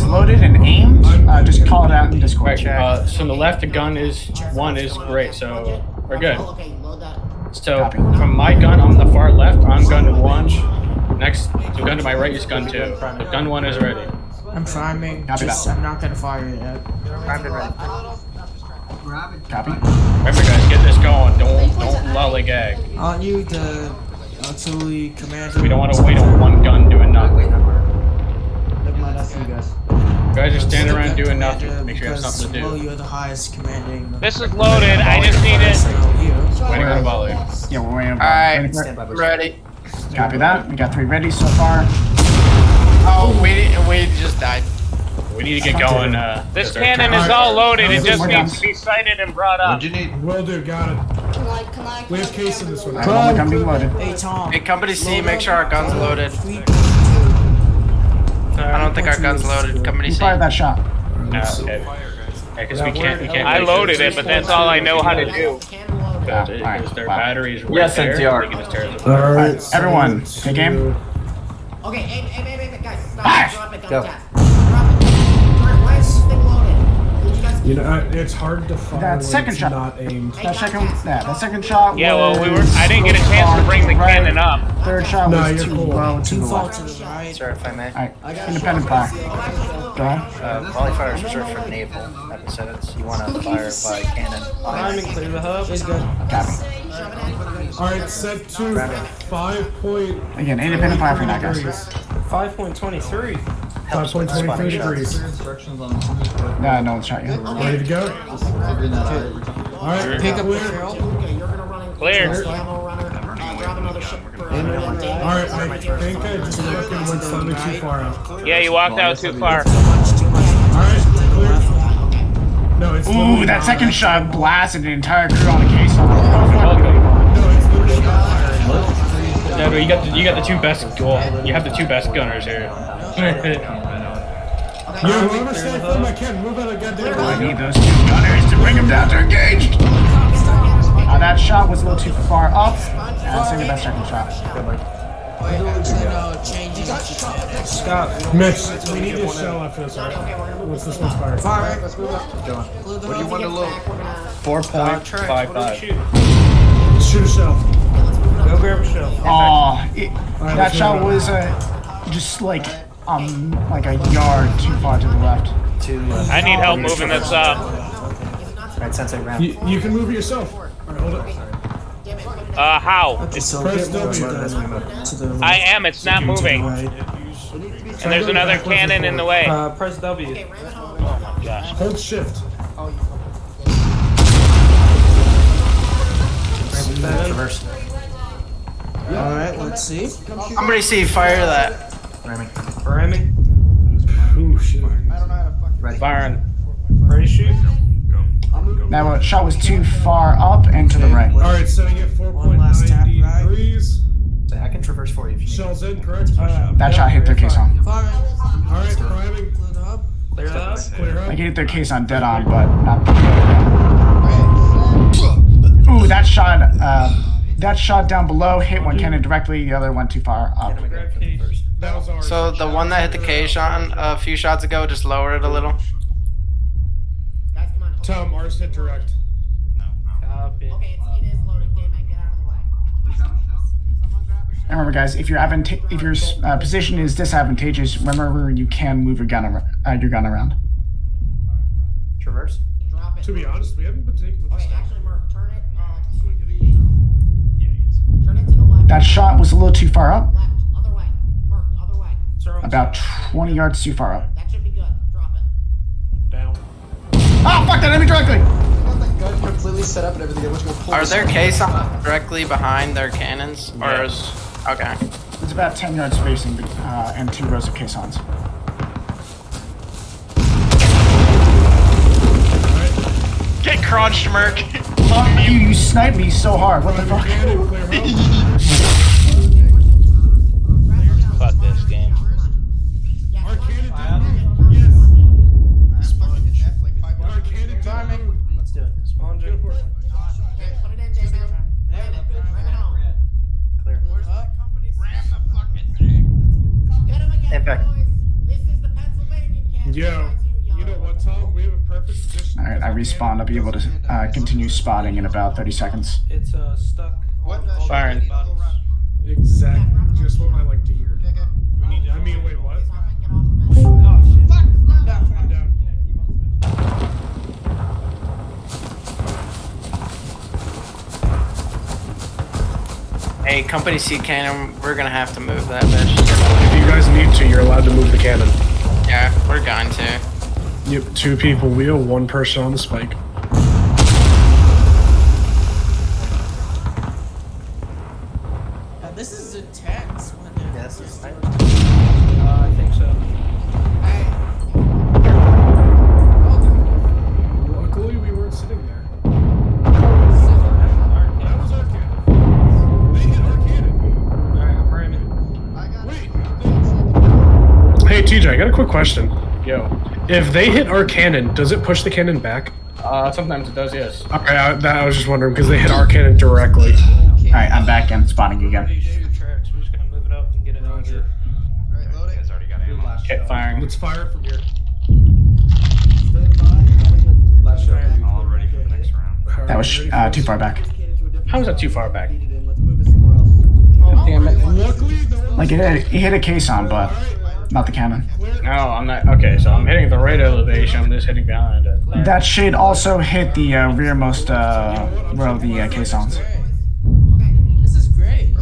loaded and aimed, just call it out in Discord chat. So on the left, the gun is one is great, so we're good. So from my gun on the far left, I'm gun 1. Next, the gun to my right is gun 2. The gun 1 is ready. I'm priming. Copy that. I'm not gonna fire it yet. Primed and ready. Copy. Remember, guys, get this going. Don't lollygag. On you, the artillery commander. We don't want to wait on one gun doing nothing. Never mind, that's you guys. You guys are standing around doing nothing. Make sure you have something to Well, do. you're the highest commanding. This is loaded. I just need it. Waiting on a volley. Yeah, we're waiting. Alright, Stand by, ready. Copy that. We got 3 ready so far. Oh, we just died. We need to get going. This cannon is all loaded. It just needs to be sighted and brought up. What'd you need? Will do, got it. We have case in this one. Alright, gun being loaded. Hey Tom. Hey, Company C, make sure our gun's loaded. I don't think our gun's loaded. Company You C. fired that shot. Okay. Because we can't. I loaded it, but that's all I know how to do. Because their batteries right Yes, there. NTR. They can just tear it apart. Alright, everyone, take aim. Okay, hey, guys, stop. Fire. Drop it, Go. gun tap. Drop it. Why is this thing loaded? Did you guys... You know, it's hard to fire That when second it's shot. not aimed. That second shot Yeah, well, was I didn't get a chance to bring the right. cannon up. Third shot No, was you're too cool. low to Too the far left. to the right. Sir, if I may. Alright, independent fire. Go ahead. Volley fire is reserved for naval episodes. You want to fire by cannon. Priming, clear the hub. It's good. Copy. Alright, set to 5 point. Again, independent fire for now, guys. 5.23. 5.23 degrees. No shot yet. Ready to go? Alright, Pick up the clear. trail. Okay, you're gonna run in. Clear. Ammo runner. Grab another ship for Alright, I think I just fucking went slightly too far out. Yeah, you walked out too far. Alright, clear. No, it's Ooh, that second shot blasted an entire crew on the case. Yeah, but you got the two best. Well, you have the two best gunners here. Yo, whoever stay from my can, move out of goddamn I way. need those 2 gunners to bring them down to engaged. That shot was a little too far up. I'll say that second shot. Scott. Mitch, we need to shell after this, alright? What's this one's fire? Fire. What do you want to load? 4.55. Shoot a shell. Go grab a shell. That shot was just like a yard too far to the left. I need help moving this up. Right, Sensei, round. You can move it yourself. Alright, hold it. How? Press W. I am. It's not moving. And there's another cannon in the way. Press W. Hold shift. Reverse. Alright, let's see. I'm ready to see you fire that. Ramming. Priming. Ooh, shit. Ready. Firing. Ready to shoot. That shot was too far up and to the right. Alright, setting it 4.90 degrees. So I can traverse for you if you need. Shells in, correct? That shot hit their caisson. Fire. Alright, priming. Clear the hub. Clear that up. Clear up. Like hit their caisson dead on, but not the Ooh, that shot down below hit one cannon directly, the other went too far up. That was ours. So the one that hit the caisson a few shots ago, just lower it a little. Tom, ours hit direct. Copy. Okay, it is loaded. Damn it, get out of the way. And remember, guys, if your position is disadvantageous, remember you can move your gun around. Traverse. To be honest, we haven't been taking with this Okay, stuff. actually, Murph, turn it. That shot was a little too far up. About 20 yards too far up. That should be good. Drop it. Down. Oh, fuck that, enemy directly! Got the gun completely set up and everything. I went to go pull Are this there out. caissons directly behind their cannons? Or is... Okay. It's about 10 yards spacing and 2 rows of caissons. Get crunched, Merc. Fuck you, you sniped me so hard. What the fuck? Fuck this game. Let's do it. Spawning. Put it in, Jason. Ram it home. Clear. Ram the fucking thing. Get him again, back. boys. This is the Pennsylvania camp. Yo, you know what, Tom? We have a perfect position. Alright, I respawned. I'll be able to continue spotting in about 30 seconds. It's stuck. Firing. Exactly. Just what I like to hear. I mean, wait, what? Oh shit. Fuck! I'm down. Hey, Company C cannon, we're gonna have to move that bitch. If you guys need to, you're allowed to move the cannon. Yeah, we're going to. Yep, 2 people wheel, 1 person on the spike. This is intense. Yes, it's I think so. Luckily, we weren't sitting there. That was our cannon. They hit our cannon. Alright, I'm ramming. Wait. Hey, TJ, I got a quick question. Yo. If they hit our cannon, does it push the cannon back? Sometimes it does, yes. Okay, I was just wondering because they hit our cannon directly. Alright, I'm back and spotting again. Shoot tracks. We're just gonna move it up and get it on here. Alright, loading. You guys already got ammo. Kept firing. Let's fire from here. All ready for the next round. That was too far back. How is that too far back? Damn it. Luckily, Like it hit a caisson, but not the cannon. No, I'm not. Okay, so I'm hitting the right elevation. I'm just hitting behind it. That should also hit the rearmost row of the caissons. This is great.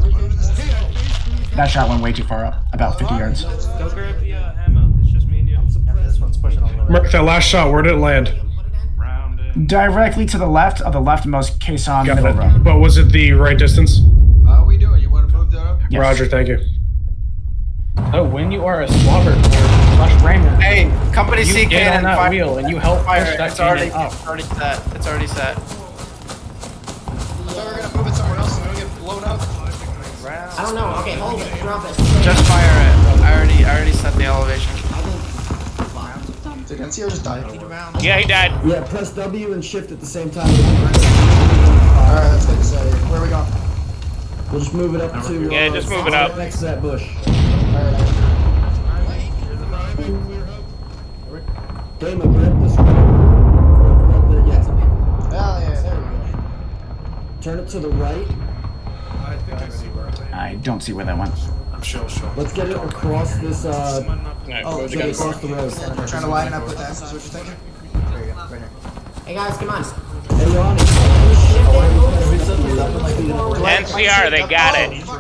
That shot went way too far up, about 50 yards. Go grab the ammo. It's just me and you. This one's pushing all the way. Merc, that last shot, where did it land? Round in. Directly to the left of the leftmost caisson Got middle it. row. But was it the right distance? How we doing? You want to move that up? Yes. Roger, thank you. So when you are a swabber or slash rammer, Hey, Company you C get on cannon, that fire. wheel and you help Fire. push that It's already, cannon up. it's already set. It's already set. I thought we were gonna move it somewhere else and we get blown up. round. I don't know. Okay, hold it. Drop it. Just fire it. I already set the elevation. Did NCO just die? Yeah, he died. Yeah, press W and shift at the same time. Alright, that's good to say. Where are we going? We'll just move it up to. Yeah, just move it up. Next to that bush. Dama, grab the screen. Hell yeah, there we go. Turn it to the right. I think I see where it went. I don't see where that went. I'm sure. Let's get it across this. Oh, get it across the road. We're trying to line it up with that. Is what you're thinking? There you go, right here. Hey guys, come on. Hey, you're on it. NCR, they got it. Yeah, I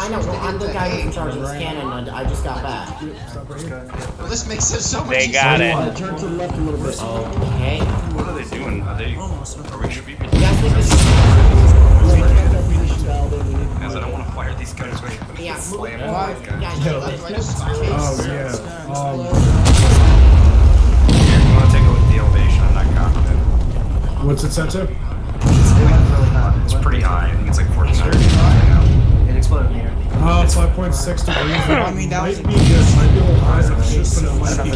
know. Well, I'm the guy who's in charge of this cannon, and I just got back. Well, this makes it so much They easier. got it. Turn to the left a little bit. Okay. What are they doing? Are we should be? You guys think this is... Guys, I don't want to fire these guys. Yeah, Slam move- them. guys, Yo, this I just- case. Oh, You want to take a look at the elevation? I'm not confident. What's it set to? It's pretty high. I think it's like 49. It exploded in here. Oh, 5.6 degrees. I mean, that was might be good. Might be a little high, but it might be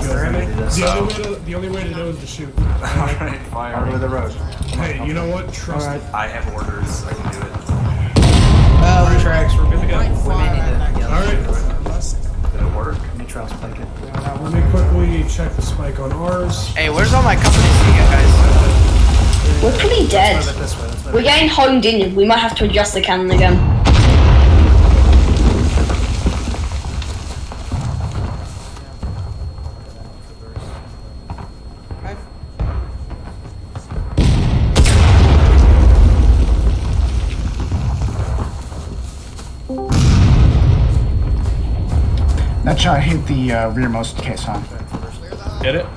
good. The only way to know is to shoot. Alright, fire. Out of the road. Hey, you know what? Trust me. I have orders. I can do it. Tracks. We're good to go. We may need to yell. Alright. Did it work? Neutral spike it. Let me quickly check the spike on ours. Hey, where's all my Company C guys? We're pretty dead. Let's move it this way. Let's move We're it. getting honed in. We might have to adjust the cannon again. That shot hit the rearmost caisson. Hit it?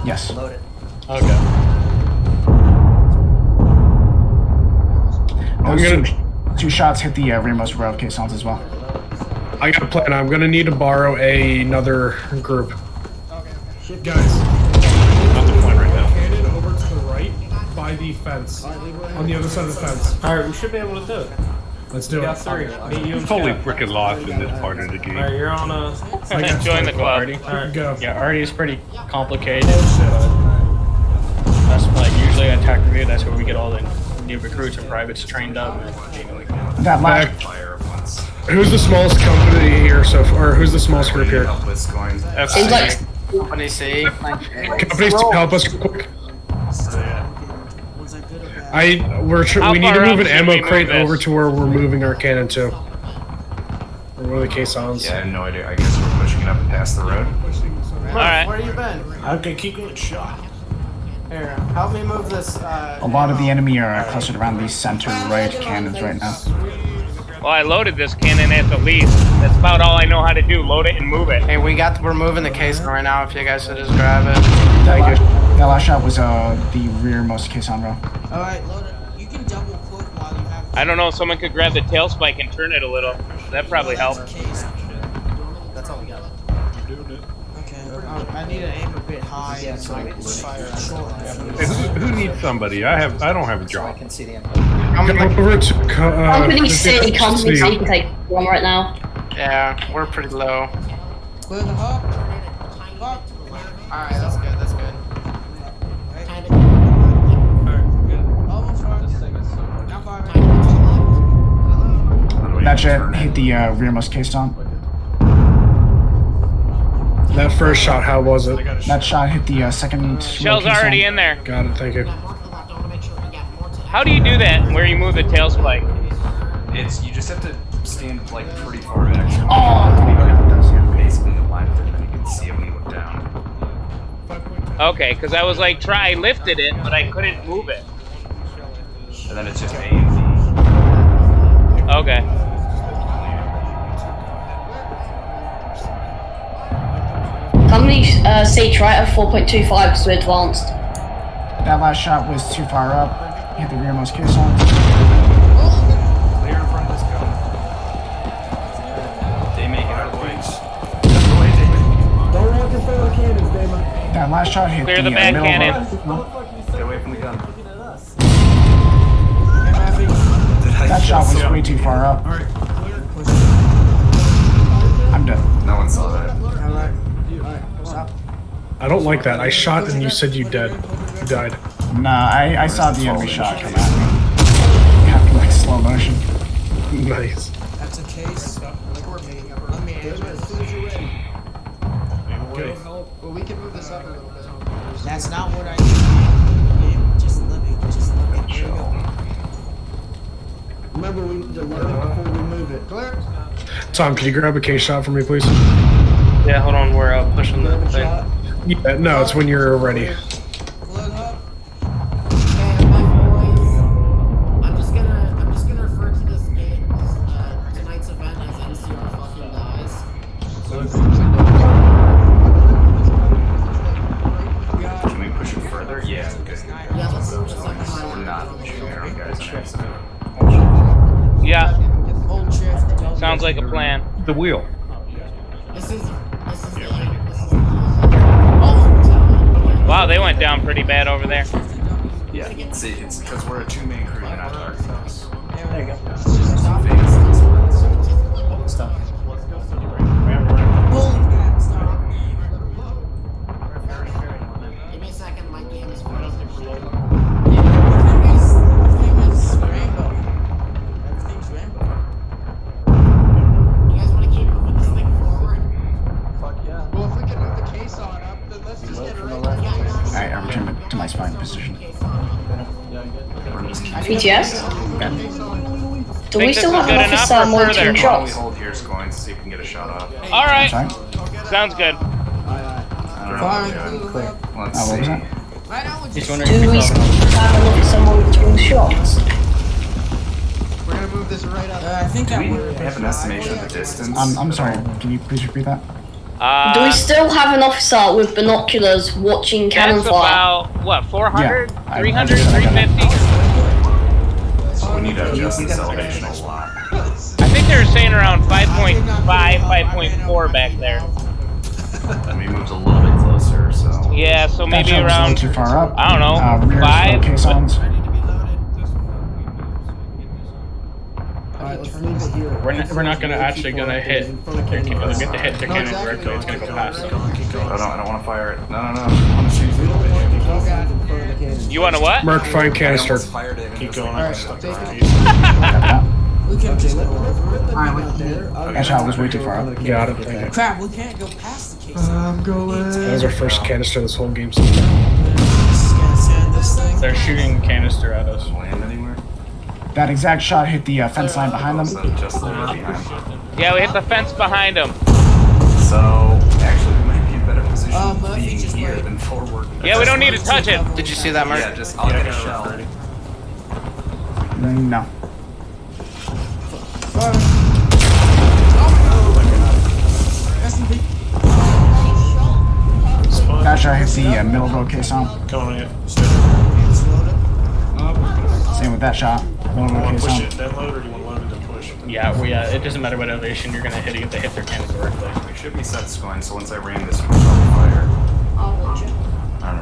Yes. Load it. Okay. Those two shots hit the rearmost row of caissons as well. I got a plan. I'm gonna need to borrow another group. Guys. Not the point right now. Cannon over to the right by the fence. On the other side of the fence. Alright, we should be able to do it. Let's do We it. got three. Me, you, and Totally Scott. freaking lost in this part of the game. Alright, you're on a... Join the club. Alright. Go. Yeah, already is pretty complicated. Oh That's like usually on attack review. That's where we get all the new recruits and privates trained up. That last. Who's the smallest company here so far? Or who's the smallest group here? Seems like Company C. Companies to help us quick. We need to move an ammo crate over to where we're moving our cannon to. Or one of the caissons. Yeah, I have no idea. I guess we're pushing it up past the road. Alright. Where you been? Okay, keep getting shot. Here, help me move this. A lot of the enemy are clustered around these center right cannons right now. Well, I loaded this cannon at the least. That's about all I know how to do. Load it and move it. Hey, we're moving the caisson right now. If you guys could just grab it. Thank you. That last shot was the rearmost caisson row. Alright, load it. You can double click while you have. I don't know if someone could grab the tail spike and turn it a little. That'd probably help. That's all we got. Okay, I need to aim a bit high so I can fire a short. Hey, who needs somebody? I don't have a job. I can see the Company C, Company C can take one right now. Yeah, we're pretty low. Clear the hub. Alright, that's good, that's good. Almost right. Now firing. That jet hit the rearmost caisson. That first shot, how was it? That shot hit the second. Shell's row caisson. already in there. Got it, thank you. How do you do that where you move the tail spike? You just have to stand like pretty far back. So basically in line with it, then you can see it when you look down. Okay, because I was like, I lifted it, but I couldn't move it. And then it's just A and B. Okay. Company C, try at 4.25 because we're advanced. That last shot was too far up. Hit the rearmost caisson. Clear in front of this gun. They make it out of the way. Don't walk in front of the cannons, Damon. That last shot hit Clear the the back middle cannon. row. Get away from the gun. That shot was way too far up. I'm dead. No one saw that. I don't like that. I shot and you said you died. Nah, I saw the enemy shot come at me. It happened like slow motion. Nice. That's a case. Let me aim it. Well, we can move this up a little bit. That's not what I need. Yeah, just let me. There you go. Remember, we need to load it before we move it. Clear. Tom, can you grab a case shot for me, please? Yeah, hold on, we're pushing the thing. Yeah, no, it's when you're ready. Clear the hub. I'm just gonna refer to this game, tonight's event as NCR fucking dies. Can we push it further? Yeah. Okay. Yeah, let's do this like We're not shooting our guys in accident. Yeah. Hold shift. Sounds like a plan. The wheel. This is the Wow, they went down pretty bad over there. Yeah. See, it's because we're a two-man crew, they're not targeting us. There you go. Stop. Give me a second, my game is frozen. Everything's rainbow. Everything's rainbow. You guys want to keep moving this thing forward? Fuck yeah. Well, if we can move the case on up, then let's just get it right there. Alright, I return to my spine position. BTS? Do we Think still this have is good enough enough for or more further? team We shots? hold here, going to see if we can get a shot off. All right. Sorry? Sounds good. I don't know. Let's What was see. that? Right now, we're Just just wondering Do we if still have enough for some more team shots? We're gonna move this right up. I think Do that we would have an estimation of the distance? I'm sorry, can you please repeat that? Do we still have an officer with binoculars watching cannon That's fire? about, what, 400? Yeah, 300? 350? We need to adjust this elevation a lot. I think they were saying around 5.5, 5.4 back there. And we moved a little bit closer, so. Yeah, so maybe That shot was a little around, too far up. I don't know, Rear 5? caissons. Alright, let's leave it here. We're not gonna actually gonna hit. Get to hit the cannon directly. It's gonna go past. I don't want to fire it. No. I want to shoot the elevation. You want to what? Mark, find canister. Keep going. Alright, Stuck take on it. it. We can just go over it. That shot was way too far up. Got it, thank you. Crap, we can't go past the case. I'm going. That was our first canister this whole game so far. They're shooting canister at us. Land anywhere? That exact shot hit the fence line behind them. Just a little bit behind. Yeah, we hit the fence behind them. So, actually, we might be in better position Murphy being just here like- than forward. Yeah, we don't need to touch it. Did you see that, Mark? Yeah, just I'll get a shell. No. That shot hit the middle row caisson. Coming in. Same with that shot. Middle row Push caisson. it. Then load or do you want to load it then push? Yeah, It doesn't matter what elevation you're gonna hit it to hit their cannon directly. We should be set going, so once I ram this, we can probably fire.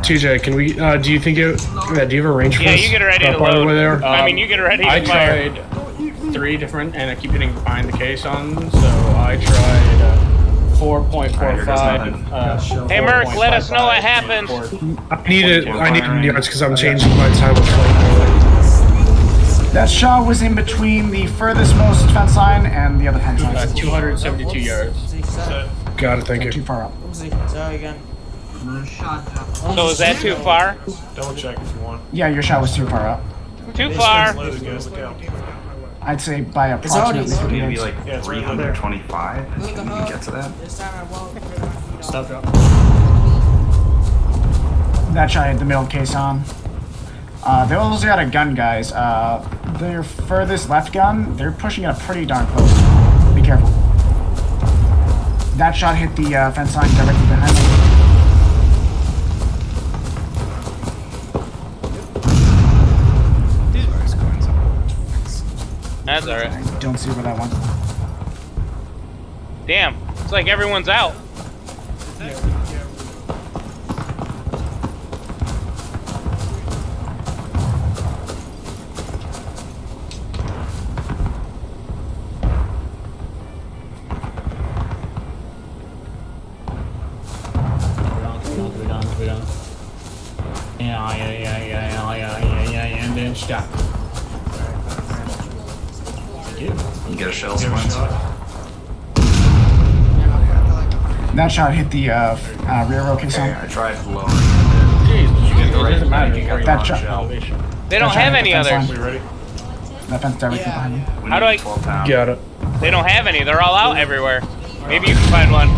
TJ, can we? Do you think it? Yeah, do you have a range for Yeah, us? you get ready to Up all the load. way there? I mean, you get ready to I fire. tried 3 different, and I keep hitting behind the caisson. So I tried 4.45. Hey, Merc, let us know what happens. I need it yards because I'm changing my time of flight. That shot was in between the furthest most fence line and the other fence line. 272 yards. Got it, thank you. Too far up. Sorry again. So is that too far? Double check if you want. Yeah, your shot was too far up. Too far. Loaded, guys. Look out. I'd say by approximately 50 Maybe yards. like 325. If we can get to that. Stop drop. That shot hit the middle caisson. They also got a gun, guys. Their furthest left gun, they're pushing it up pretty darn close. Be careful. That shot hit the fence line directly behind them. That's alright. I don't see where that went. Damn, it's like everyone's out. Yeah, and then stop. You get a shell sequence. That shot hit the rear row caisson. I tried lowering it. Jeez, You get the right it doesn't matter. thing, you got the That wrong shot- shell. They don't That shot have hit any the fence others. line. ready? That fence directly behind you. We How need do I- 12 pound. Got it. They don't have any. They're all out everywhere. Maybe you can find one.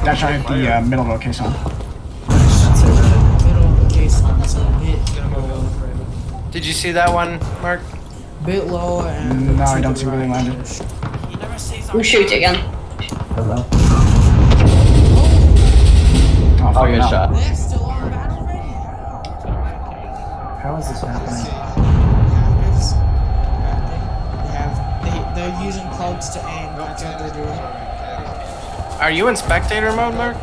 That shot hit the middle row caisson. Did you see that one, Mark? Bit low and. No, I don't see where they landed. We'll shoot again. Oh, Oh, fuck good no. shot. That's still on battle ready. How is this happening? They're using clubs to aim. That's what they're doing. Are you in spectator mode, Mark?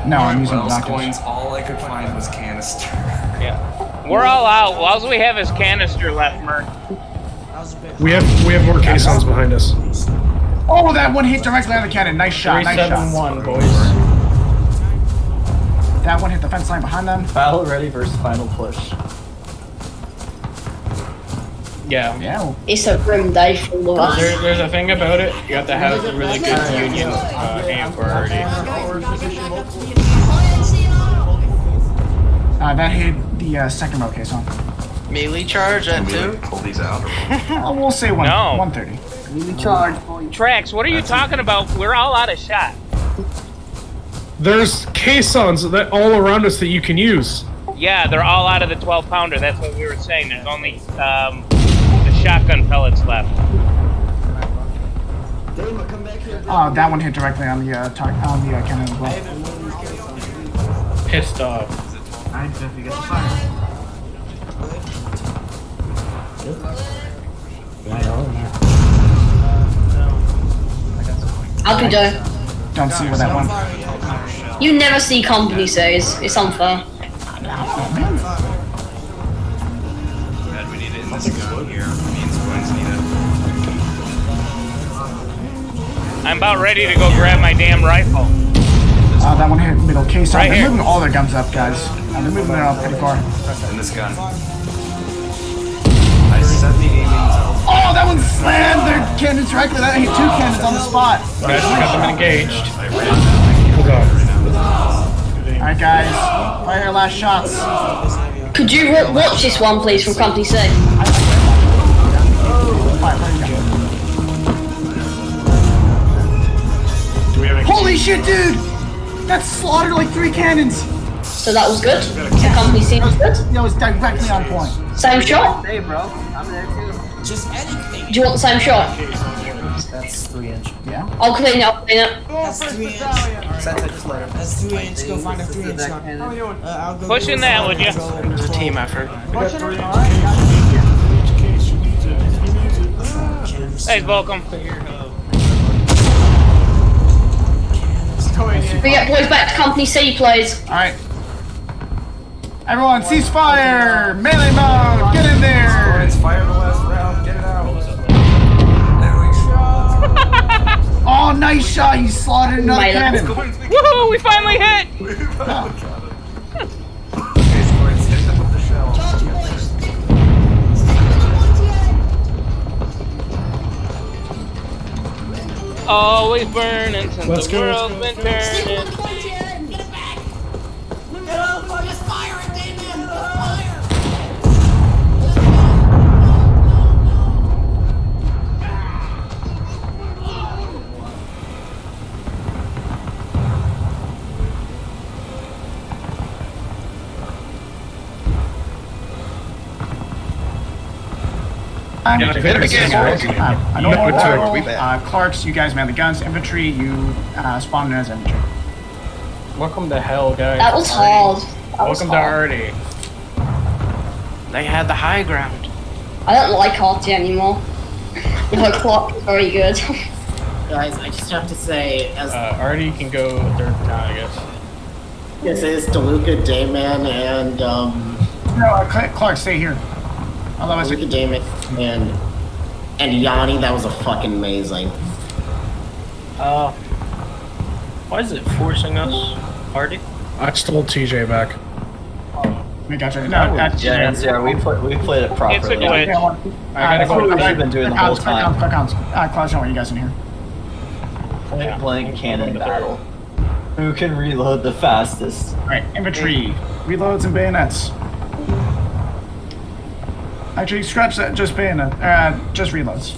No, I'm using Wells binoculars. coins, all I could find was canister. Yeah. We're all out. All we have is canister left, Merc. We have more caissons behind us. Oh, that one hit directly on the cannon. Nice shot, nice shot. 371, boys. That one hit the fence line behind them. Battle ready versus final push. Yeah. Yeah. It's a grim day for all of us. There's a thing about it. You have to have a really good union aim priority. That hit the second row caisson. Melee charge at 2? Pull these out. We'll say No. 130. Trax, what are you talking about? We're all out of shot. There's caissons that all around us that you can use. Yeah, they're all out of the 12 pounder. That's what we were saying. There's only the shotgun pellets left. That one hit directly on the cannon as well. Pissed off. Alright, Jeff, you get the fire. I'll be done. Don't see where that one. You never see company says. It's unfair. Dad, we need it in this gun here. Me and Squins need it. I'm about ready to go grab my damn rifle. That one hit middle case. Right They're here. moving all their guns up, guys. They're moving it up pretty far. In this gun. I set the aiming zone. Oh, that one slammed their cannons directly. That hit 2 cannons on the spot. Guys, we got them engaged. Alright, guys. Fire your last shots. Could you watch this one, please, from company C? Holy shit, dude! That slaughtered like 3 cannons. So that was good? The company C was good? That was directly on point. Same shot? Hey, bro. I'm there too. Just anything. Do you want the same shot? That's 3-inch. Yeah. I'll clean it, I'll clean it. That's 3-inch. Since I just let him. That's 3-inch. Go find a 3-inch shot. I'll go Pushing that, would you? It's a team effort. Hey, Volcom. We get boys back to company C, please. Alright. Everyone, cease fire! Melee mode! Get in there! Squins, fire the last round. Get it out. Oh, nice shot! You slaughtered another Mate, cannon! Woohoo! We finally hit! Okay, Squins, hit them with the shell. Always burning since Let's the go, world's been turning. Get it back! Get up! Just fire it, Damien! Fire! Clarks, you guys man the guns. Infantry, you spawn in as infantry. Welcome to hell, guys. That was hard. Welcome to Artie. They had the high ground. I don't like Artie anymore. Her clock is very good. Guys, I just have to say, as Artie can go third battalion, I guess. this is DeLuca, Dayman, and No, Clark, stay here. Otherwise, DeLuca, Dayman, and Yanni. That was a fucking amazing. Why is it forcing us, Hardy? I stole TJ back. we got you. No, that's Yeah, NCR, we played it properly. It's a glitch. I gotta go. We've been doing the whole time. Clarks, I want you guys in here. Point blank cannon battle. Who can reload the fastest? Alright, infantry. Reloads and bayonets. Actually, scratch that. Just bayonet. Just reloads.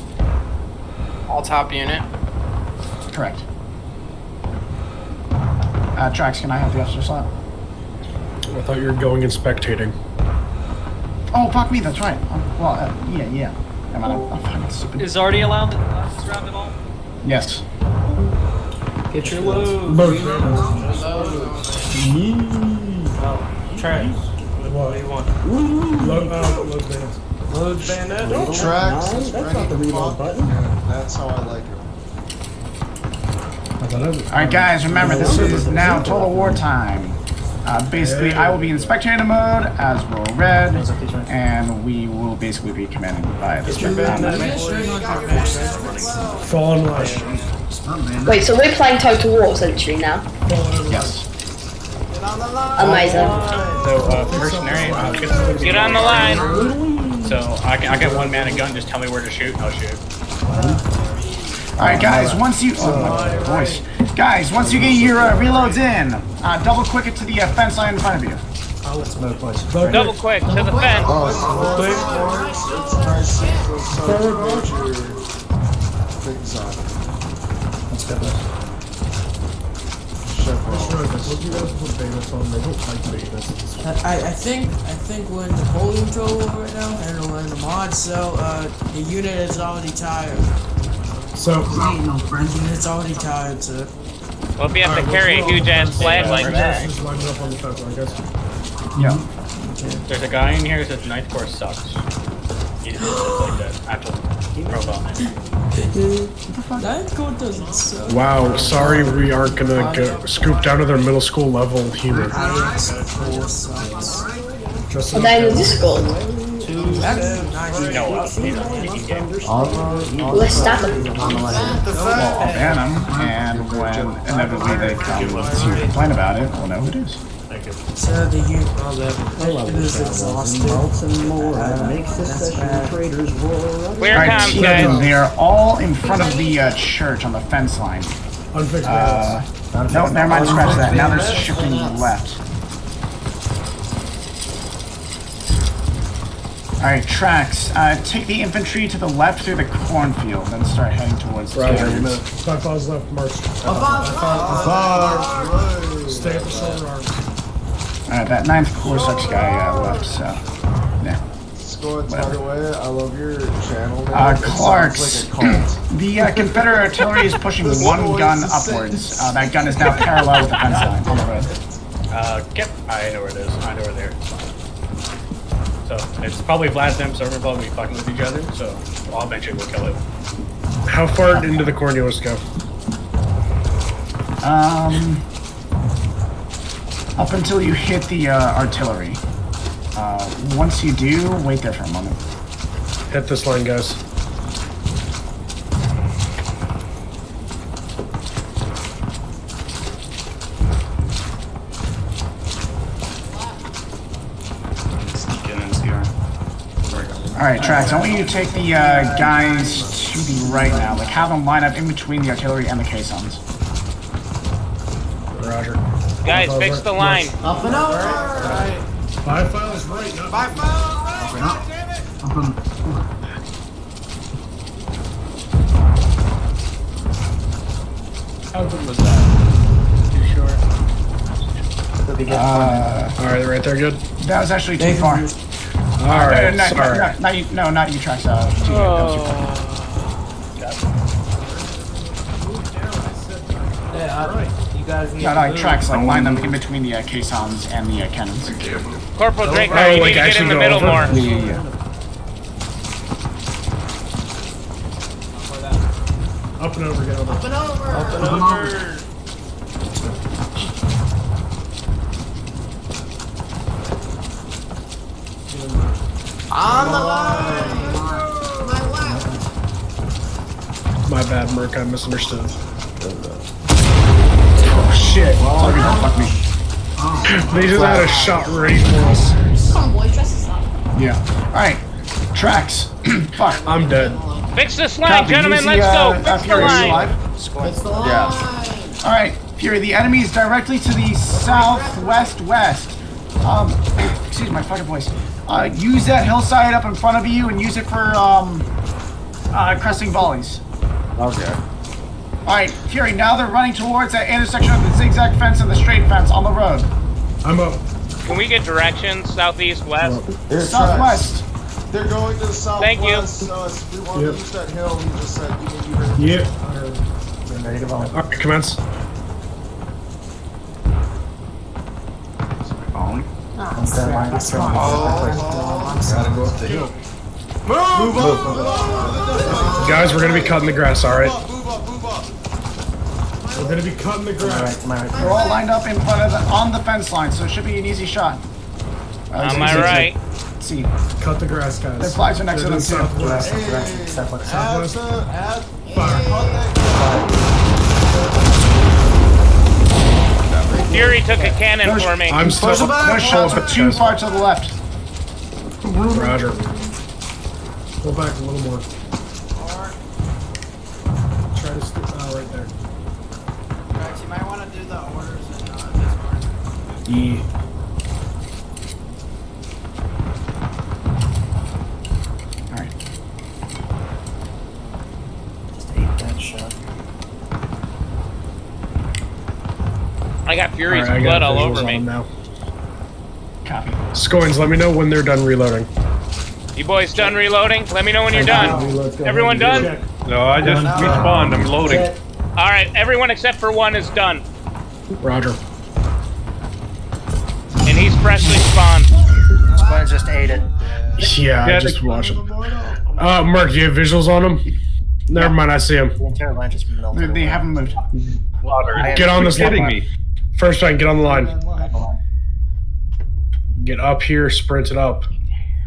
All top unit. Correct. Trax, can I have the extra slot? I thought you were going and spectating. Oh, fuck me, that's right. Yeah. I'm fucking stupid. Is already allowed to last round at all? Yes. Get your load. Trash. What do you want? Load bands. Load bayonet. Tracks. That's not the reload button. That's how I like it. Alright, guys, remember, this is now Total War time. Basically, I will be in spectator mode, as will Red, and we will basically be commanded by this Fall in line. Wait, so we're playing Total War essentially now? Yes. Amazing. So, mercenary, Get on the line. So, I get one man and gun, just tell me where to shoot, and I'll shoot. Alright, guys, once you... Oh, my voice. Guys, once you get your reloads in, double click it to the fence line in front of you. Double quick to the fence. Let's get this. I think we're in Napoleon Total right now. I don't know, we're in the mod, so the unit is already tired. So, no friends. It's already tied to. Well, if you have to carry a huge ass flag like that. just line up on the fence, I guess. Yeah. There's a guy in here that says Ninth Corps sucks. It's like the actual profile name. Ninth Corps doesn't suck. Wow, sorry we aren't gonna scoop down to their middle school level humor. Just Are they in the Discord? Let's stop them. Well, I'll ban them, and when inevitably they come to complain about it, we'll know who it is. So the youth, it is exhausted. Clear Alright, comms, team, guys. they are all in front of the church on the fence line. No, never mind, scratch that. Now they're shifting left. Alright, tracks. Take the infantry to the left through the cornfield, then start heading towards the carriers. 5-5's left, march. 5-5. Stay at the shoulder arm. Alright, that 9th Cortex guy left, so. Yeah. Going away. I love your channel. Man. Clark's. The Confederate artillery is pushing one gun upwards. That gun is now parallel with the fence line on the road. Yep, I know where it is. I know where they are. So, it's probably Vladimir, so we're probably fucking with each other, so I'll eventually we'll kill it. How far into the corn do you want us to go? Up until you hit the artillery. Once you do, wait there for a moment. Hit this line, guys. Alright, Trax, I want you to take the guys to the right now. Like, have them line up in between the artillery and the caissons. Roger. Guys, fix the line. Up and over. Right. 5-5 is right. 5-5. Damn it. How good was that? Too short. Alright, they're right there, good? That was actually too far. Alright, sorry. Not you, no, not you, Trax. That was too far. Yeah, you guys need No, to move. Trax, like, line them in between the caissons and the cannons. Corporal Draco, you need to get in the middle more. Yeah. Up and over, get over. Up and over. Up and over. On the line. My left. My bad, Merc, I misunderstood. Oh, shit. Sorry, don't fuck me. They just had a shot ready for us. Come on, boys, dress us up. Yeah. Alright. Tracks. Fuck. I'm dead. Fix this line, gentlemen. Let's go. Fix the line. Fix the line. Yeah. Alright, Fury, the enemy is directly to the southwest-west. Excuse my fucking voice. Use that hillside up in front of you and use it for, cresting volleys. Okay. Alright, Fury, now they're running towards that intersection of the zigzag fence and the straight fence on the road. I'm up. Can we get directions? Southeast, west? Southwest. They're going to the southwest. Thank you. So if we want to use that hill, we just said you can Yep. Negative on. Alright, commence. Gotta go up the hill. Move up. Guys, we're gonna be cutting the grass, alright? Move up. We're gonna be cutting the grass. They're all lined up in front of on the fence line, so it should be an easy shot. Am I right? Let's see. Cut the grass, guys. Their flags are next to them, too. Southwest. Southwest. Fury took a cannon for me. I'm still No shots, but too far to the left. Roger. Pull back a little more. Try to stick right there. Guys, you might want to do the orders in Discord. Yeah. Alright. Just ate that shot. I got Fury's Alright, I blood got all visuals over on me. them now. Copy. Scoins, let me know when they're done reloading. You boys done reloading? Let me know when you're done. Everyone done? No, I just respawned. I'm loading. All right, everyone except for one is done. Roger. And he's freshly spawned. Spawn just ate it. Yeah, I just watch it. Mark, do you have visuals on him? Never mind, I see him. The entire line just melted. They haven't moved. Get on this kidding line. me. First line, get on the line. Get up here, sprint it up.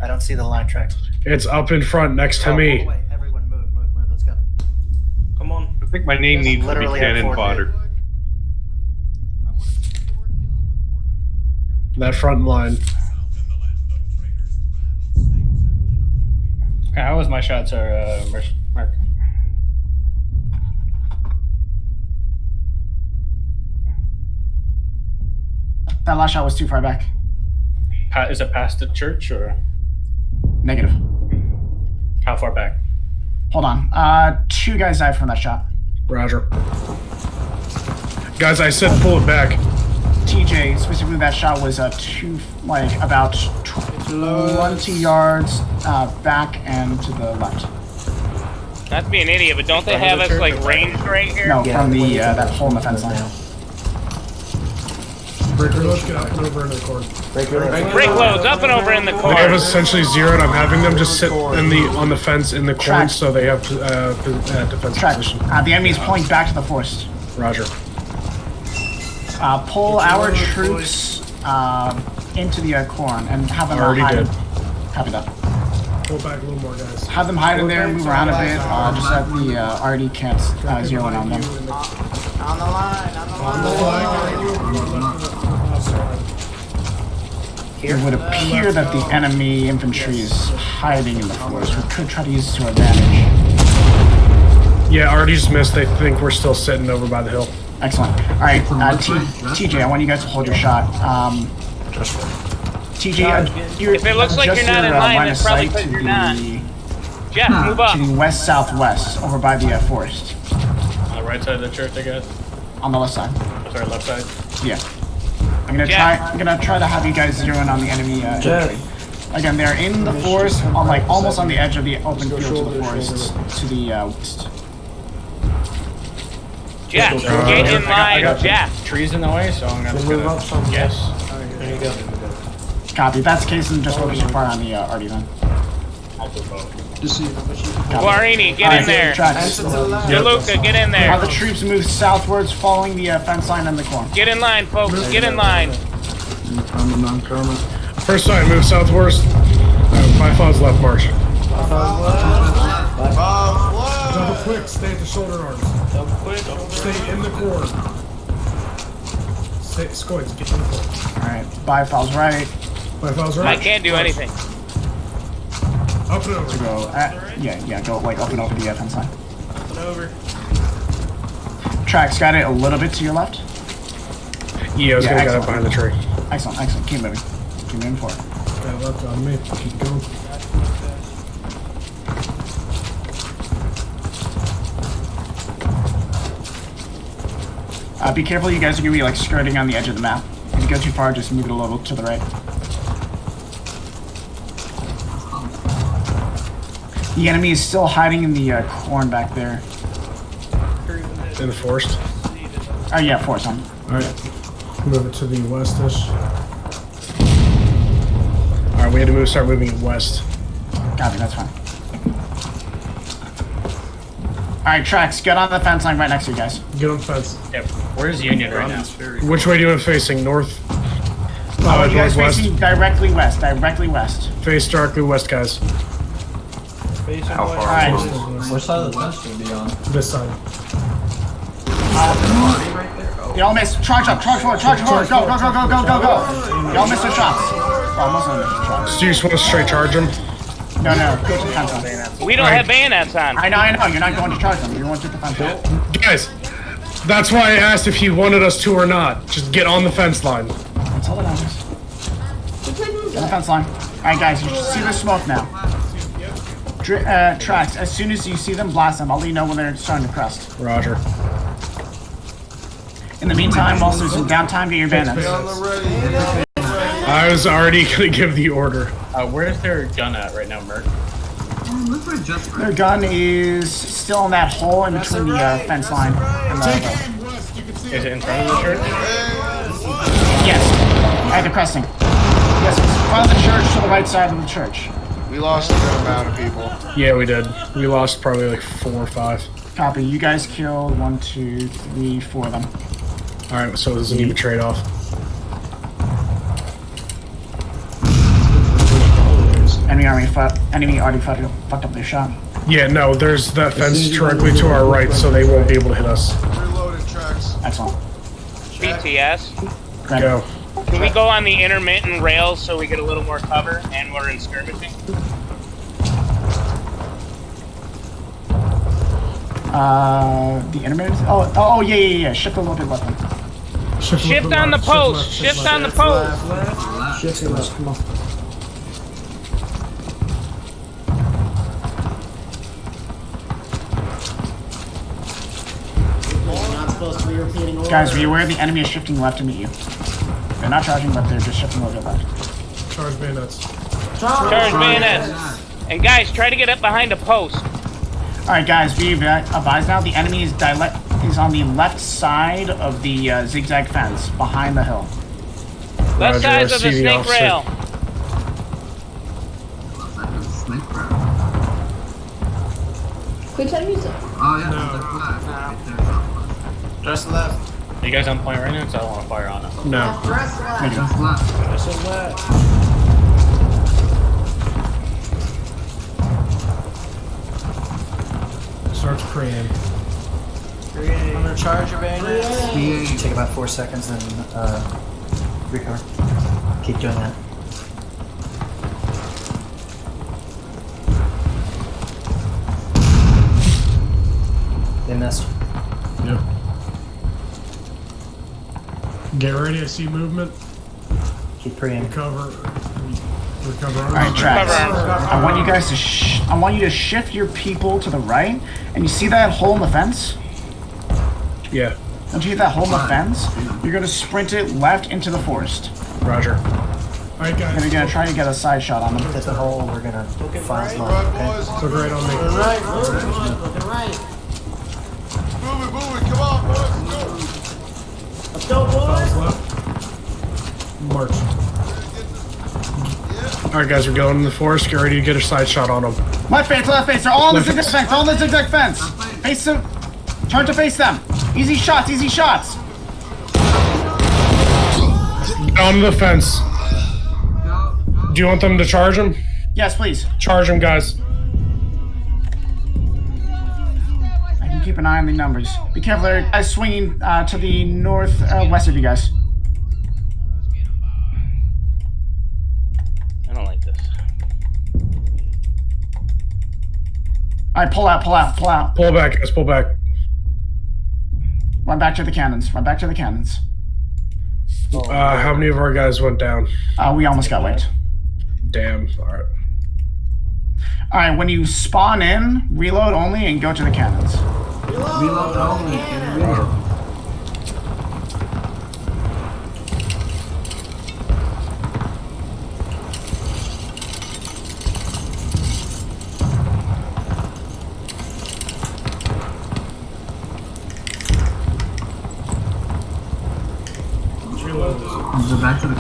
I don't see the line tracks. It's up in front next to me. Wait, everyone move, let's go. Come on. I think my name needs to be Literally cannon at 4 fodder. That front line. Okay, how was my shot, sir, Mark? That last shot was too far back. Is it past the church or Negative. how far back? Hold on. 2 guys died from that shot. Roger. Guys, I said pull it back. TJ, specifically that shot was about 20 yards back and to the left. Not to be an idiot, but don't they have us like ranged right here? No, from the that hole in the fence line. Breaker loads, get up and over in the corner. Break loads up and over in the They corner. have essentially zeroed. I'm having them just sit on the fence in the corner Track. so they have defense Track. position. The enemy's pulling back to the forest. Roger. Pull our troops into the corn and have them Already hide. did. Copy that. Pull back a little more, guys. Have them hide in there, move around a bit, just so that the RD can't zero in on them. On the line. It would appear that the enemy infantry is hiding in the forest. We could try to use this to our advantage. Yeah, already just missed. They think we're still sitting over by the hill. Excellent. All right, TJ, I want you guys to hold your shot. TJ, If it looks like you're not in line, that's probably because you're not. Jeff, move up. To the west-southwest, over by the forest. On the right side of the church, I guess. On the left side. Sorry, left side. Yeah. I'm gonna try to have you guys zero in on the enemy infantry. Again, they're in the forest, almost on the edge of the open field to the forest, to the west. Jeff, get in line, Jeff. Trees in the way, so I'm gonna Move up some. Yes. There you go. Copy. If that's the case, then just focus your fire on the RD then. Guarini, get in there. DeLuca, get in there. Have the troops move southwards, following the fence line and the corn. Get in line, folks. Get in line. First side, move southwest. My file's left march. Double quick, stay at the shoulder arms. Double quick. Stay in the corner. Stay, Scoids, get in the corner. Alright, by files right. By files right. I can't do anything. Up and over. Go, go up and over the fence line. Up and over. Tracks got it a little bit to your left. Yeah, I was gonna get up behind the tree. Excellent. Keep moving. Keep moving forward. Got left on me. Keep going. Be careful, you guys are gonna be skirting on the edge of the map. If you go too far, just move it a little to the right. The enemy is still hiding in the corn back there. In the forest? Oh yeah, forest on. Alright. Move it to the west-ish. Alright, we had to start moving it west. Copy, that's fine. Alright, Trax, get on the fence line right next to you guys. Get on the fence. Yep. Where's Union right now? Which way do you want it facing? North? You guys northwest? facing directly west, directly west. Face directly west, guys. How far? Alright. Which side of the fence should be on? This side. Y'all missed. Charge up, charge forward, charge forward. Go. Y'all missed the shots. Well, most of them missed the shots. So you just want to straight charge them? No, go to the fence line. We don't have bayonets on. I know. You're not going to charge them. You're going to the fence line. Guys, that's why I asked if you wanted us to or not. Just get on the fence line. That's all that matters. Get on the fence line. Alright, guys, you should see the smoke now. Tracks, as soon as you see them, blast them. I'll let you know when they're starting to crest. Roger. In the meantime, whilst there's some downtime, get your bayonets. I was already gonna give the order. Where's their gun at right now, Merc? Their gun is still in that hole in between the fence line. And Is it in front of the church? yes, at the cresting. Yes, it's in front of the church to the right side of the church. We lost a good amount of people. Yeah, we did. We lost probably like 4 or 5. Copy. You guys killed 1, 2, 3, 4 of them. All right, so this is an even trade-off. Enemy already fucked up their shot. Yeah, no, there's that fence directly to our right, so they won't be able to hit us. Reloaded tracks. Excellent. BTS. Go. Can we go on the intermittent rails so we get a little more cover and we're in skirmishing? The intermittent. Oh, yeah. Shift a little bit left. Shift on the post. Shift on the post. Shift left. Come on. Guys, be aware the enemy is shifting left to meet you. They're not charging, but they're just shifting a little bit left. Charge bayonets. Charge bayonets. And guys, try to get up behind a post. Alright, guys, be advised now. The enemy is on the left side of the zigzag fence, behind the hill. Left side of the snake rail. Quick time music. Oh, yeah. Just left. Are you guys on point right now? Because I don't want to fire on it. No. Just left. Just left. Starts praying. I'm gonna charge your bayonets. You take about 4 seconds and recover. Keep doing that. They missed. Yep. Get ready, I see movement. Keep praying. Recover. Alright, tracks. I want you guys to I want you to shift your people to the right, and you see that hole in the fence? Yeah. Once you hit that hole in the fence, you're gonna sprint it left into the forest. Roger. Alright, guys. We're gonna try to get a side shot on them. Hit the hole, we're gonna find Right, love, okay? boys. Look right on me. Right, looking right. Move it, come on, boys. Let's go, boys. Left. March. Alright, guys, we're going in the forest. Get ready to get a side shot on them. Left face, they're all in the zigzag fence, all in the zigzag fence. Face them, turn to face them. Easy shots, easy shots. Get on the fence. Do you want them to charge them? Yes, please. Charge them, guys. I can keep an eye on the numbers. Be careful, there are guys swinging to the northwest of you guys. I don't like this. Alright, pull out. Pull back, guys, pull back. Run back to the cannons. How many of our guys went down? We almost got wiped. Damn, alright. Alright, when you spawn in, reload only and go to the cannons. Reload only and reload.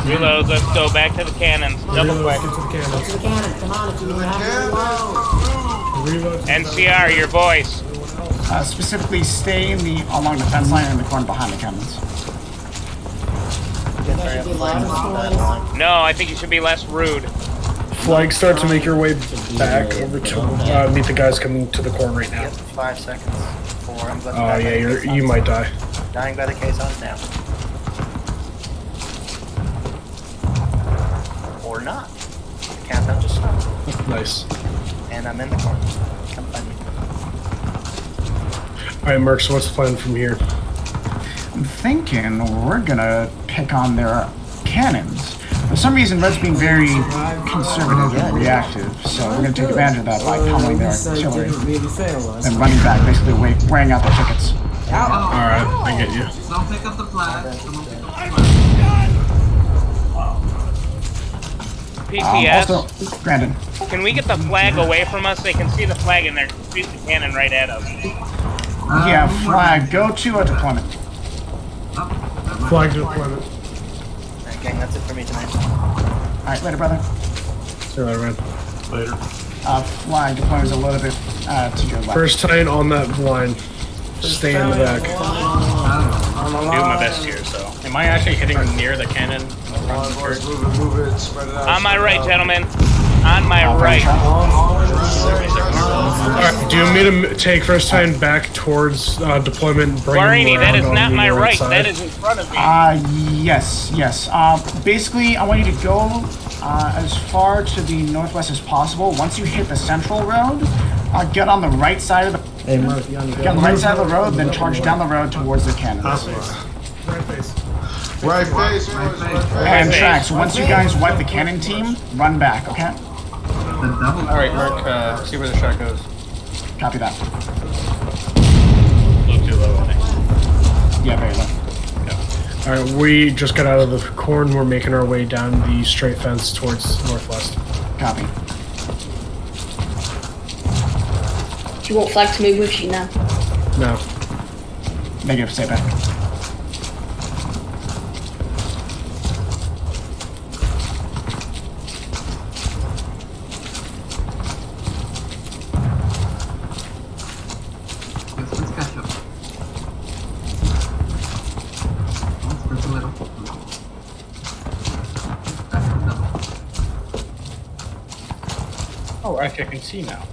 Reload, let's go back to the cannons. Double quick. Get to the cannon. Come on, if you want to have a reload. NCR, your voice. Specifically, stay along the fence line in the corner behind the cannons. No, I think you should be less rude. Flag, start to make your way back over to meet the guys coming to the corner right now. 5 seconds. 4. I'm going Oh yeah, you might die. Dying by the case on now. Or not. The countdown just stopped. Nice. And I'm in the corner. Come find me. Alright, Merc, so what's the plan from here? I'm thinking we're gonna pick on their cannons. For some reason, Red's being very conservative and reactive, so we're gonna take advantage of that by pummeling their artillery and running back, basically wearing out their tickets. Alright, I get you. Don't pick up the flag. PCS. Also, Brandon. Can we get the flag away from us? They can see the flag and they're shooting the cannon right at us. Yeah, flag. Go to a deployment. Flag deployment. Alright, gang, that's it for me tonight. Alright, later, brother. See you later, man. Later. Flag deployment is a little bit to your left. First tight on that line. Stay in the back. I'm doing my best here, so. Am I actually hitting near the cannon? Move it, spread it out. On my right, gentlemen. On my right. Alright, do you want me to take first time back towards deployment and bring Guarini, him that around is on not the my right. side? That is in front of me. Yes. Basically, I want you to go as far to the northwest as possible. Once you hit the central road, get on the right side of the Hey, Mark, you get on the right side of the road, then charge down the road towards the cannons. Right face. Right face, And tracks. Once you guys wipe the cannon team, run back. Okay. Alright, Mark, see where the shot goes. Copy that. A little too low, I think. Yeah, very low. Alright, we just got out of the corn. We're making our way down the straight fence towards northwest. Copy. Do you want flag to move with you now? No. Negative, stay back. Let's catch up. Let's a little. Oh, actually, I can see now.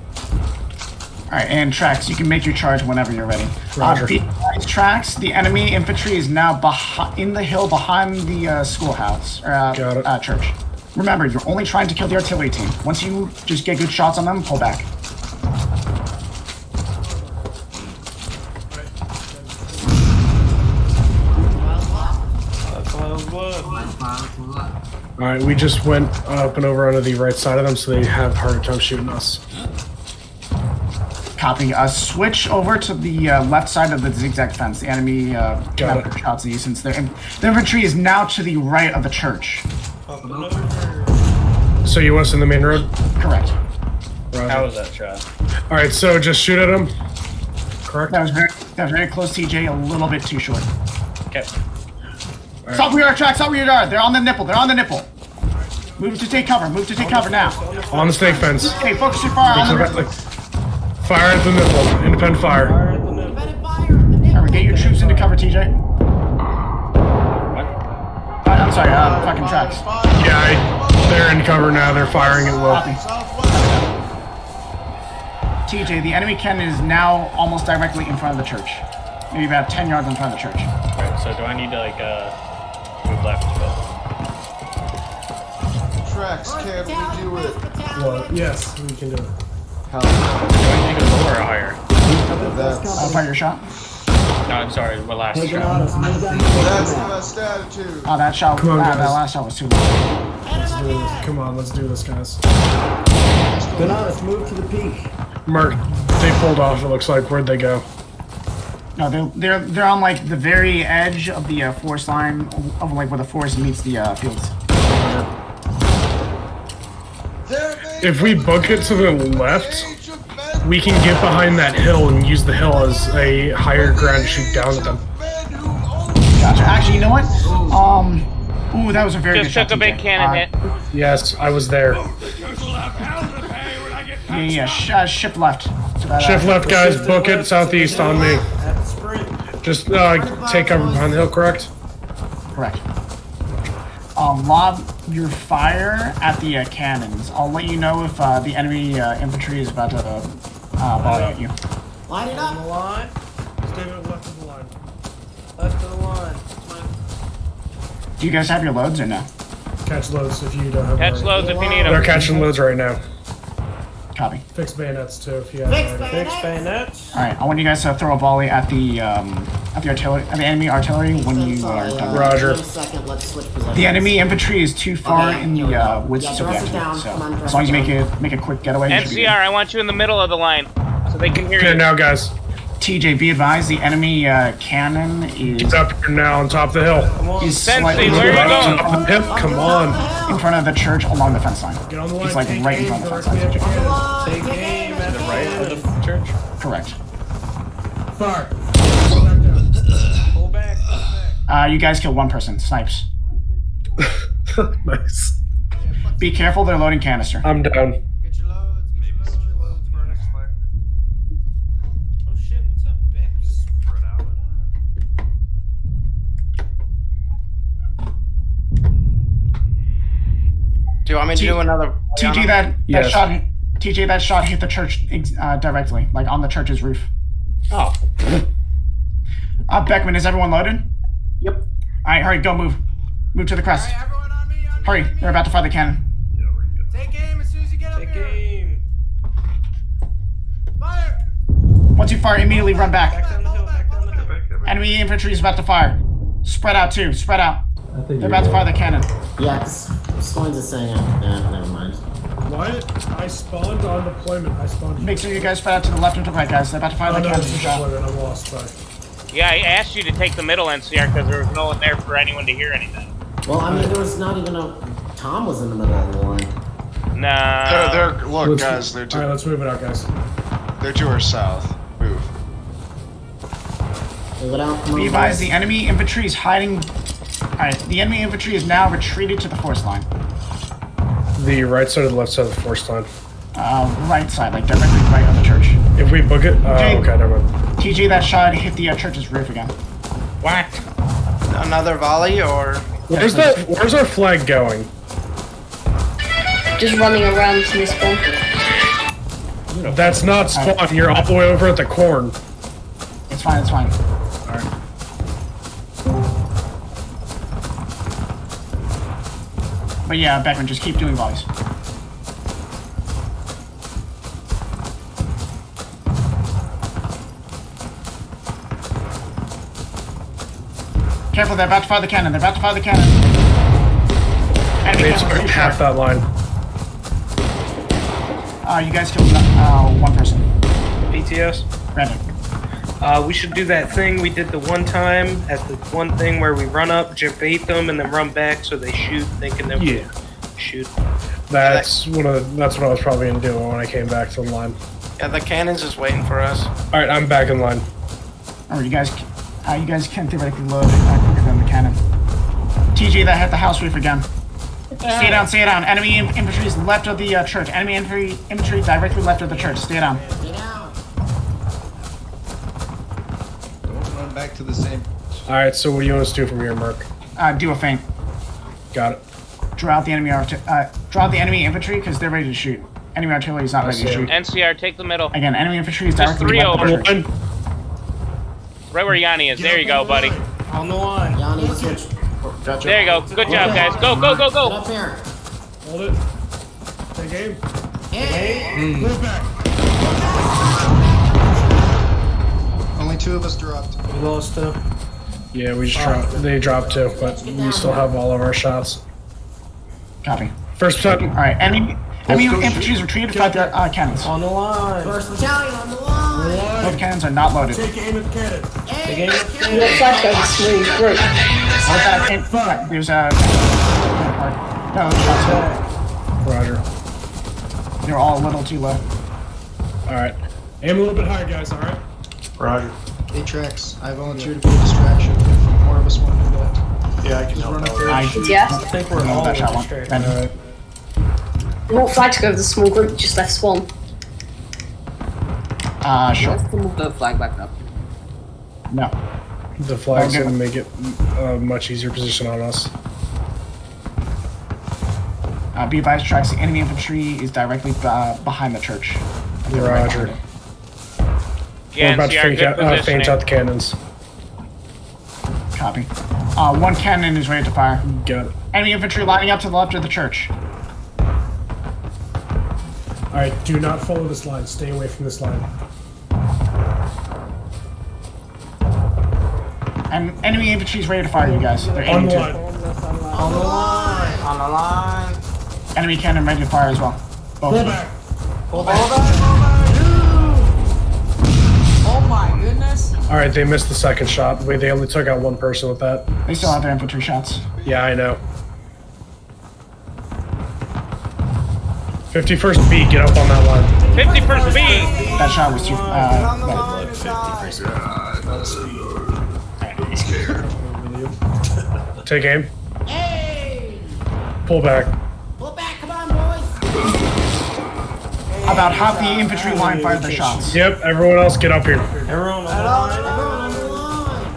Alright, and tracks, you can make your charge whenever you're ready. Roger. These tracks, the enemy infantry is now in the hill behind the schoolhouse, or church. Remember, you're only trying to kill the artillery team. Once you just get good shots on them, pull back. Alright, we just went up and over onto the right side of them so they have harder time shooting us. Copy. Switch over to the left side of the zigzag fence. The enemy can have shots at you since the infantry is now to the right of the church. So you want us in the main road? Correct. Roger. How was that shot? Alright, so just shoot at them. Correct? That was very close, TJ. A little bit too short. Okay. Right. Stop where you are, tracks. Stop where you are. They're on the nipple. They're on the nipple. Move to take cover. Move to take cover now. On the stake fence. Hey, focus your fire on the nipple. Fire at the nipple. Independent fire. Alright, get your troops into cover, TJ. What? I'm sorry, fucking tracks. Yeah, they're in cover now. They're firing at will. TJ, the enemy cannon is now almost directly in front of the church. Maybe about 10 yards in front of the church. Alright, so do I need to, like, move left a bit? Tracks, can't we do it? Well, yes, we can do it. Do I need to go lower or higher? I'll fire your shot. No, I'm sorry, the last shot. That's the best attitude. Oh, that shot, Come on, that guys. last shot was too low. Let's do this. Come on, let's do this, guys. Let's move to the peak. Mark, they pulled off, it looks like. Where'd they go? No, they're on like the very edge of the forest line, of like where the forest meets the fields. If we book it to the left, we can get behind that hill and use the hill as a higher ground to shoot down at them. Gotcha. Actually, you know what? Ooh, that was a very good Just shot. took a big TJ. cannon hit. Yes, I was there. Yeah, shift left. To that, Shift left, guys. Book it southeast on me. Just take cover behind the hill, correct? Correct. Lob your fire at the cannons. I'll let you know if the enemy infantry is about to volley at you. Line it up. On the line. Stay left of the line. Left of the line. Do you guys have your loads or no? Catch loads if you don't have Catch them. loads if you need them. They're catching loads right now. Copy. Fix bayonets too if you have Fix them. Fix bayonets. All right, I want you guys to throw a volley at the artillery, at the enemy artillery when you are done. Roger. In a second, let's switch positions. The enemy infantry is too far Okay, in here we go. the woods Yeah, to dress get it to down. it. So Come on, dress as long as you it make a quick getaway, you should be NCR, I want you in the middle of the line so they can hear Here you. now, guys. good. TJ, be advised, the enemy cannon is... He's up here now on top of the hill. He's Sensei, slightly where are you right going? Up the hill, come on. in front of the church along the fence line. Get on the line. He's like take right in aim front of the fence directly line. at your cannon. Take aim at the Right of the church. Correct. Fire. Pull back down. Pull back. You guys killed one person. Snipes. Nice. Be careful, they're loading canister. I'm down. Get your loads. Get your loads. For our next fire. Oh shit! What's up, Beckman? Spread out. Do you want me to do another? TJ, that Yes. shot. TJ, that shot hit the church directly, like on the church's roof. Oh. Beckman, is everyone loaded? Yep. All right, hurry, go move. Move to the crest. Alright, everyone on me. Hurry, they're about to fire the cannon. Take aim as soon as you get up Take here. aim. Fire. Once you fire, immediately run back. Back down the hill. Back down the hill. Enemy infantry is about to fire. Spread out too, spread out. They're about to fire the cannon. Yeah, Sloan's is saying never mind. What? I spawned on deployment. I spawned. Make sure you guys spread out to the left and to the right, guys. They're about to fire Oh, the no, cannon. it's just deployment. I'm lost. Sorry. Yeah, I asked you to take the middle NCR because there was no one there for anyone to hear anything. Well, I mean, there was not even a... Tom was in the middle of the line. No. Look, guys, they're All right, let's move it out, guys. they're to our south. Move. Move it out. Come on, Be advised, guys. the enemy infantry is hiding. Alright, the enemy infantry is now retreated to the force line. The right side or the left side of the force line? Right side, like directly right on the church. If we book it? Jake. Okay, never mind. TJ, that shot hit the church's roof again. What? Another volley or? Where's our flag going? Just running around to this one. That's not spawn. You're all the way over at the corn. It's fine, it's fine. Alright. But yeah, Beckman, just keep doing volleys. Careful, they're about to fire the cannon. They're about to fire the cannon. Enemy It's cannon, half that line. You guys killed one person. BTS. Brandon. We should do that thing we did the one time at the one thing where we run up, jump bait them, and then run back so they shoot, thinking they Yeah. shoot. That's what I was probably gonna do when I came back to the line. Yeah, the cannon's just waiting for us. All right, I'm back in line. Oh, you guys can theoretically load quicker than the cannon. TJ, that hit the house roof again. Stay down, stay down. Enemy infantry is left of the church. Enemy infantry directly left of the church. Stay down. Don't run back to the same. All right, so what do you want us to do from here, Merc? Do a feint. Got it. Draw out the enemy infantry because they're ready to shoot. Enemy artillery is not ready to shoot. NCR, take the middle. Again, enemy infantry is Just directly three left of the over. church. Right where Yanni is. There you go, buddy. On the line. Yanni, switch. Gotcha. There you go. Good job, guys. Go, go, go, Get go. up here. Hold it. Take aim. Hey. Move back. Only 2 of us dropped. We lost two. Yeah, we just dropped. They dropped too, but we still have all of our shots. Copy. First battalion. All right, enemy infantry is retreated to fight their cannons. On the line. First battalion on the line. Both cannons are not loaded. Take aim at the cannon. Take aim at the cannon. Looks like a smooth group. There's a... No, shots. Roger. They're all a little too low. All right. Aim a little bit higher, guys. All right. Roger. Atrax, I volunteer to be a distraction if more of us want to do that. Yeah, I can help out. Yeah. I think we're all that shot one. distracted. All right. We want flag to go with the small group, just left spawn. Sure. Let's move the flag back up. No. The flag's Okay. gonna make it a much easier position on us. Be advised, tracks. The enemy infantry is directly behind the church. Roger. Yeah, We're about to NCR, feint good out, feint positioning. out the cannons. Copy. One cannon is ready to fire. Got it. Enemy infantry lining up to the left of the church. All right, do not follow this line. Stay away from this line. And enemy infantry is ready to fire you guys. They're On aiming the to. line. On the line. On the line. Enemy cannon ready to fire as well. Both. Pull back. Pull back. Oh my goodness. Alright, they missed the second shot. Wait, they only took out one person with that. They still have their infantry shots. Yeah, I know. 51st B, get up on that line. 51st B! That shot was too. Take aim. Hey! Pull back. Pull back, come on, boys! About half the infantry line fired their shots. Yep, everyone else get up here. Everyone on the line.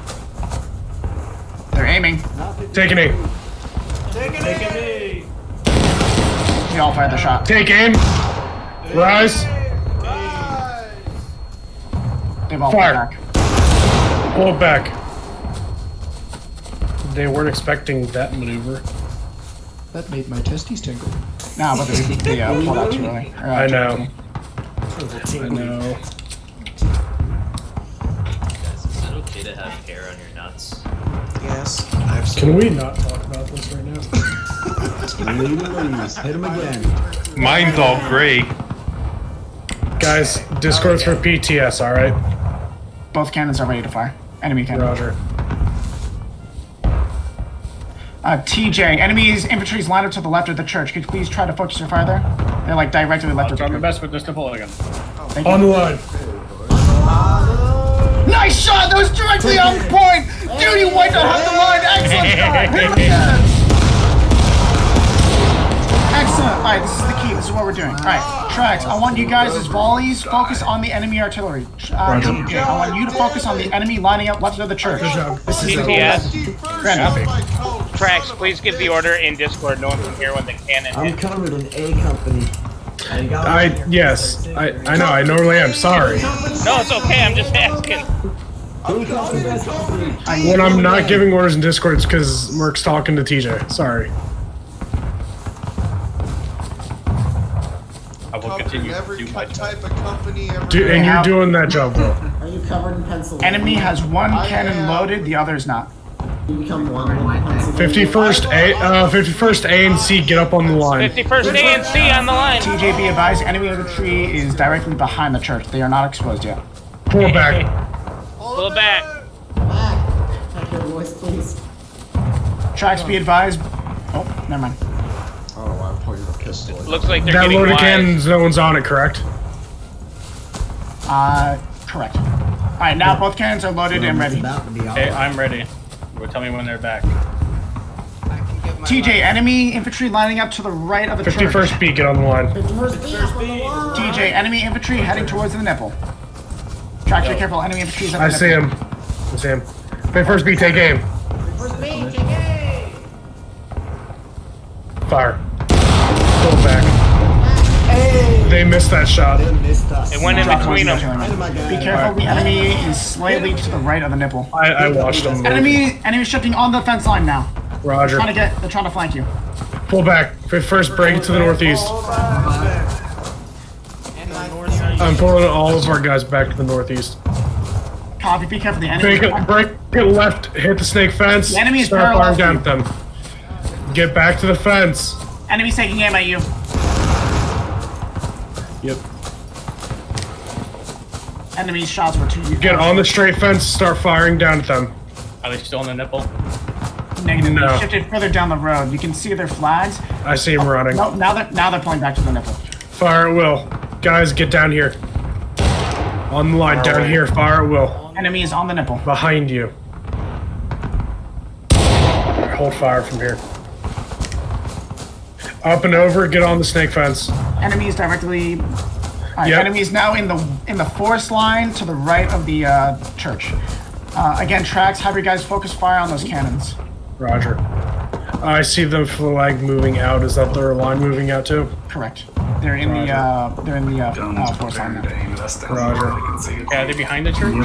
They're aiming. Take an aim. Take a knee. They all fired the shot. Take aim. Rise. They've all Fire. back. Pull it back. They weren't expecting that maneuver. That made my testes tingle. Nah, but they pulled out too early. I know. I know. Guys, is it okay to have hair on your nuts? Yes. Can we not talk about this right now? Hit him again. Mine's all gray. Guys, Discord's for PTS, alright? Both cannons are ready to fire. Enemy cannon. Roger. TJ, enemy's infantry's lined up to the left of the church. Could you please try to focus your fire there? They're like directly left of the Try my church. best with this Napoleon. On the line. Nice shot! That was directly on point! Dude, you wiped out half the line! Excellent shot! Hit him again! Excellent! Alright, this is the key. This is what we're doing. Alright, Trax, I want you guys as volleys focus on the enemy artillery. I want you to focus on the enemy lining up left of the church. This is the Yes. Grand. Trax, please give the order in Discord. No one can hear when the cannon I'm hits. covered in A company. Yes, I know, I normally am. Sorry. No, it's okay. I'm just asking. When I'm not giving orders in Discord, it's because Merc's talking to TJ. Sorry. I will continue to do my type of company. Dude, and you're doing that job well. Are you covered in pencil? Enemy has one cannon loaded, the other is not. You become one with pencil. 51st A and C, get up on the line. 51st A and C on the line. TJ, be advised, enemy infantry is directly behind the church. They are not exposed yet. Pull it back. Pull it back. Take your voice, please. Trax, be advised. Oh, never mind. Oh, I pulled your pistol. Looks like they're That getting loaded wise. cannons, no one's on it, correct? Correct. Alright, now both cannons are loaded and ready. Okay, I'm ready. Tell me when they're back. TJ, enemy infantry lining up to the right of the church. 51st B, get on the line. TJ, enemy infantry heading towards the nipple. Trax, be careful, enemy infantry is at the I nipple. see him. I see him. 51st B, take aim. Fire. Pull back. They missed that shot. It went in between them. Be careful, the enemy is slightly to the right of the nipple. I watched them. Enemy shifting on the fence line now. Roger. They're trying to flank you. Pull back. 51st, break it to the northeast. I'm pulling all of our guys back to the northeast. Copy, be careful, the enemy. Break it left, hit the snake fence. The enemy is start parallel firing to down at them. Get back to the fence. Enemy's taking aim at you. Yep. Enemy's shots were too. Get on the straight fence, start firing down at them. Are they still on the nipple? Negative. No. They shifted further down the road. You can see their flags. I see him running. No, now they're pulling back to the nipple. Fire at will. Guys, get down here. On the line, down here, fire at will. Enemy is on the nipple. Behind you. Alright, hold fire from here. Up and over, get on the snake fence. Enemy is directly. Alright, Yep. enemy is now in the forest line to the right of the church. Again, Trax, have your guys focus fire on those cannons. Roger. I see the flag moving out. Is that their line moving out too? Correct. They're in the forest line now. Roger. Okay, are they behind the church?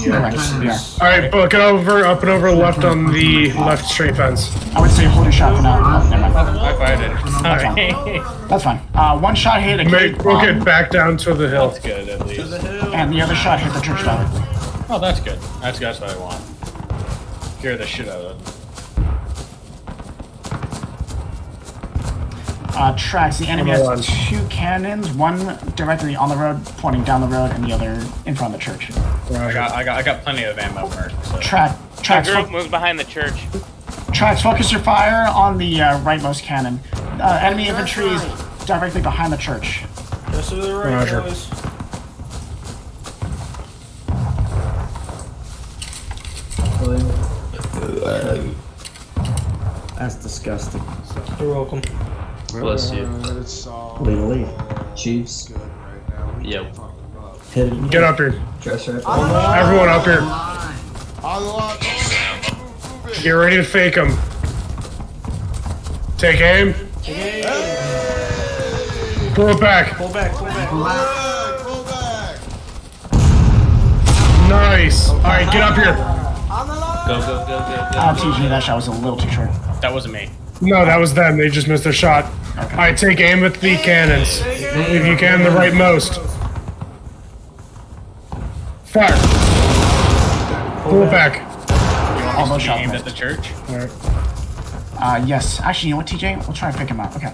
Correct. Yeah. Alright, book it over, up and over left on the left straight fence. I would say hold your shot for now. Oh, never mind. I fired it. That's fine. That's fine. One shot hit a gate Book bomb, it back down to the hill. That's good, at least. and the other shot hit the church directly. Oh, that's good. That's what I want. Scare the shit out of them. Tracks. The enemy has 2 cannons, one directly on the road, pointing down the road, and the other in front of the church. I got plenty of ammo, Merc. So. Tracks. Group moves behind the church. Tracks, focus your fire on the rightmost cannon. Enemy infantry is directly behind the church. Just to the right, Roger. boys. That's disgusting. You're welcome. Bless you. Literally. Chiefs. Yep. Hit it. Get up here. Dress right. Everyone up here. Get ready to fake them. Take aim. Pull it back. Pull back, pull back. Nice. All right, get up here. Go, go, go, go, go. TG, that shot was a little too short. That wasn't me. No, that was them. They just missed their shot. All right, take aim at the cannons. If you can, the rightmost. Fire. Pull it back. Almost shot Aimed missed. at the church. All right. Yes. Actually, you know what, TJ? We'll try and pick him up. Okay.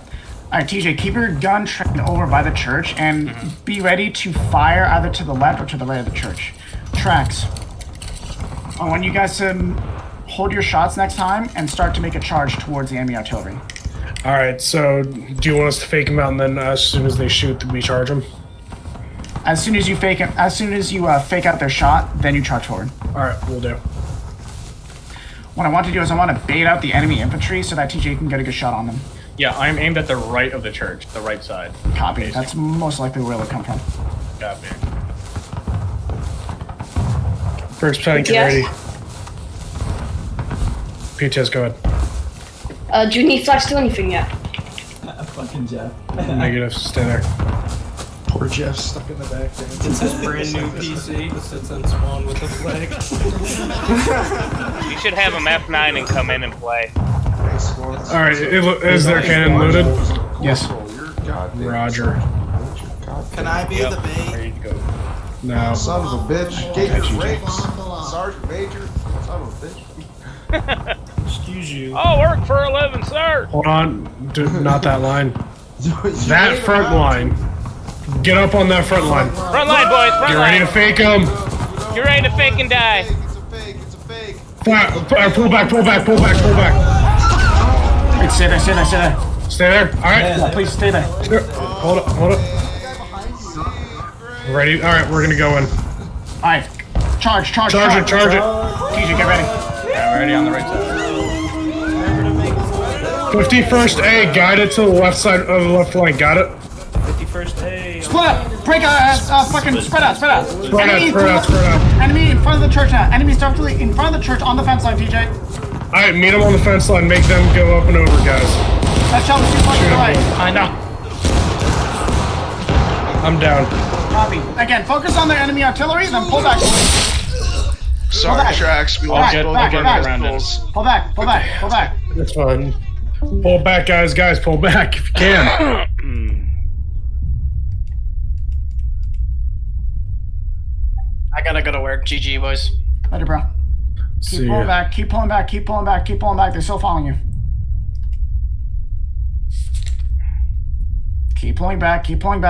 Alright, TJ, keep your gun trained over by the church and be ready to fire either to the left or to the right of the church. Tracks. I want you guys to hold your shots next time and start to make a charge towards the enemy artillery. All right. So, do you want us to fake them out, and then as soon as they shoot, we charge them? As soon as you fake out their shot, then you charge forward. All right, we'll do. What I want to do is I want to bait out the enemy infantry so that TJ can get a good shot on them. Yeah, I'm aimed at the right of the church, the right side. Copy. That's most likely where they'll come from. Copy. First battalion, get ready. PTS, go ahead. Do you need flags to do anything yet? Fucking Jeff. Negative. Stay there. Poor Jeff stuck in the back there. It's his brand new PC that sits on spawn with a flag. You should have him F9 and come in and play. All right. Is their cannon loaded? Yes. Roger. Can I be the bait? No. Son of a bitch. Get your rapes. Sergeant Major. Son of a bitch. Excuse you. Oh, work for 11, sir. Hold on. Not that line. That front line. Get up on that front line. Front line, boys. Front Get line. ready to fake them. Get ready to fake and die. Pull back. Pull back. Pull back. Pull back. Right, stay there. Stay there. Stay there. Stay there. All right. Yeah, please stay there. Hold up. Hold up. Ready? All right. We're gonna go in. All right. Charge it. Charge it. TJ, get ready. Yeah, I'm ready on the right side. 51st A, guide it to the left side of the left flank. Got it? 51st A. Split up. Break fucking spread out. Spread out. Enemy in front of the church now. Enemies directly in front of the church on the fence line, TJ. All right, meet them on the fence line. Make them go up and over, guys. That shot was too far to the right. I know. I'm down. Copy. Again, focus on their enemy artillery, then pull back. Sorry, Tracks. We lost both of our pistols. Pull back. It's fun. Pull back, guys. Pull back if you can. I gotta go to work. GG, boys. Later, bro. Keep pulling back. Keep pulling back. They're still following you. Keep pulling back. Keep moving.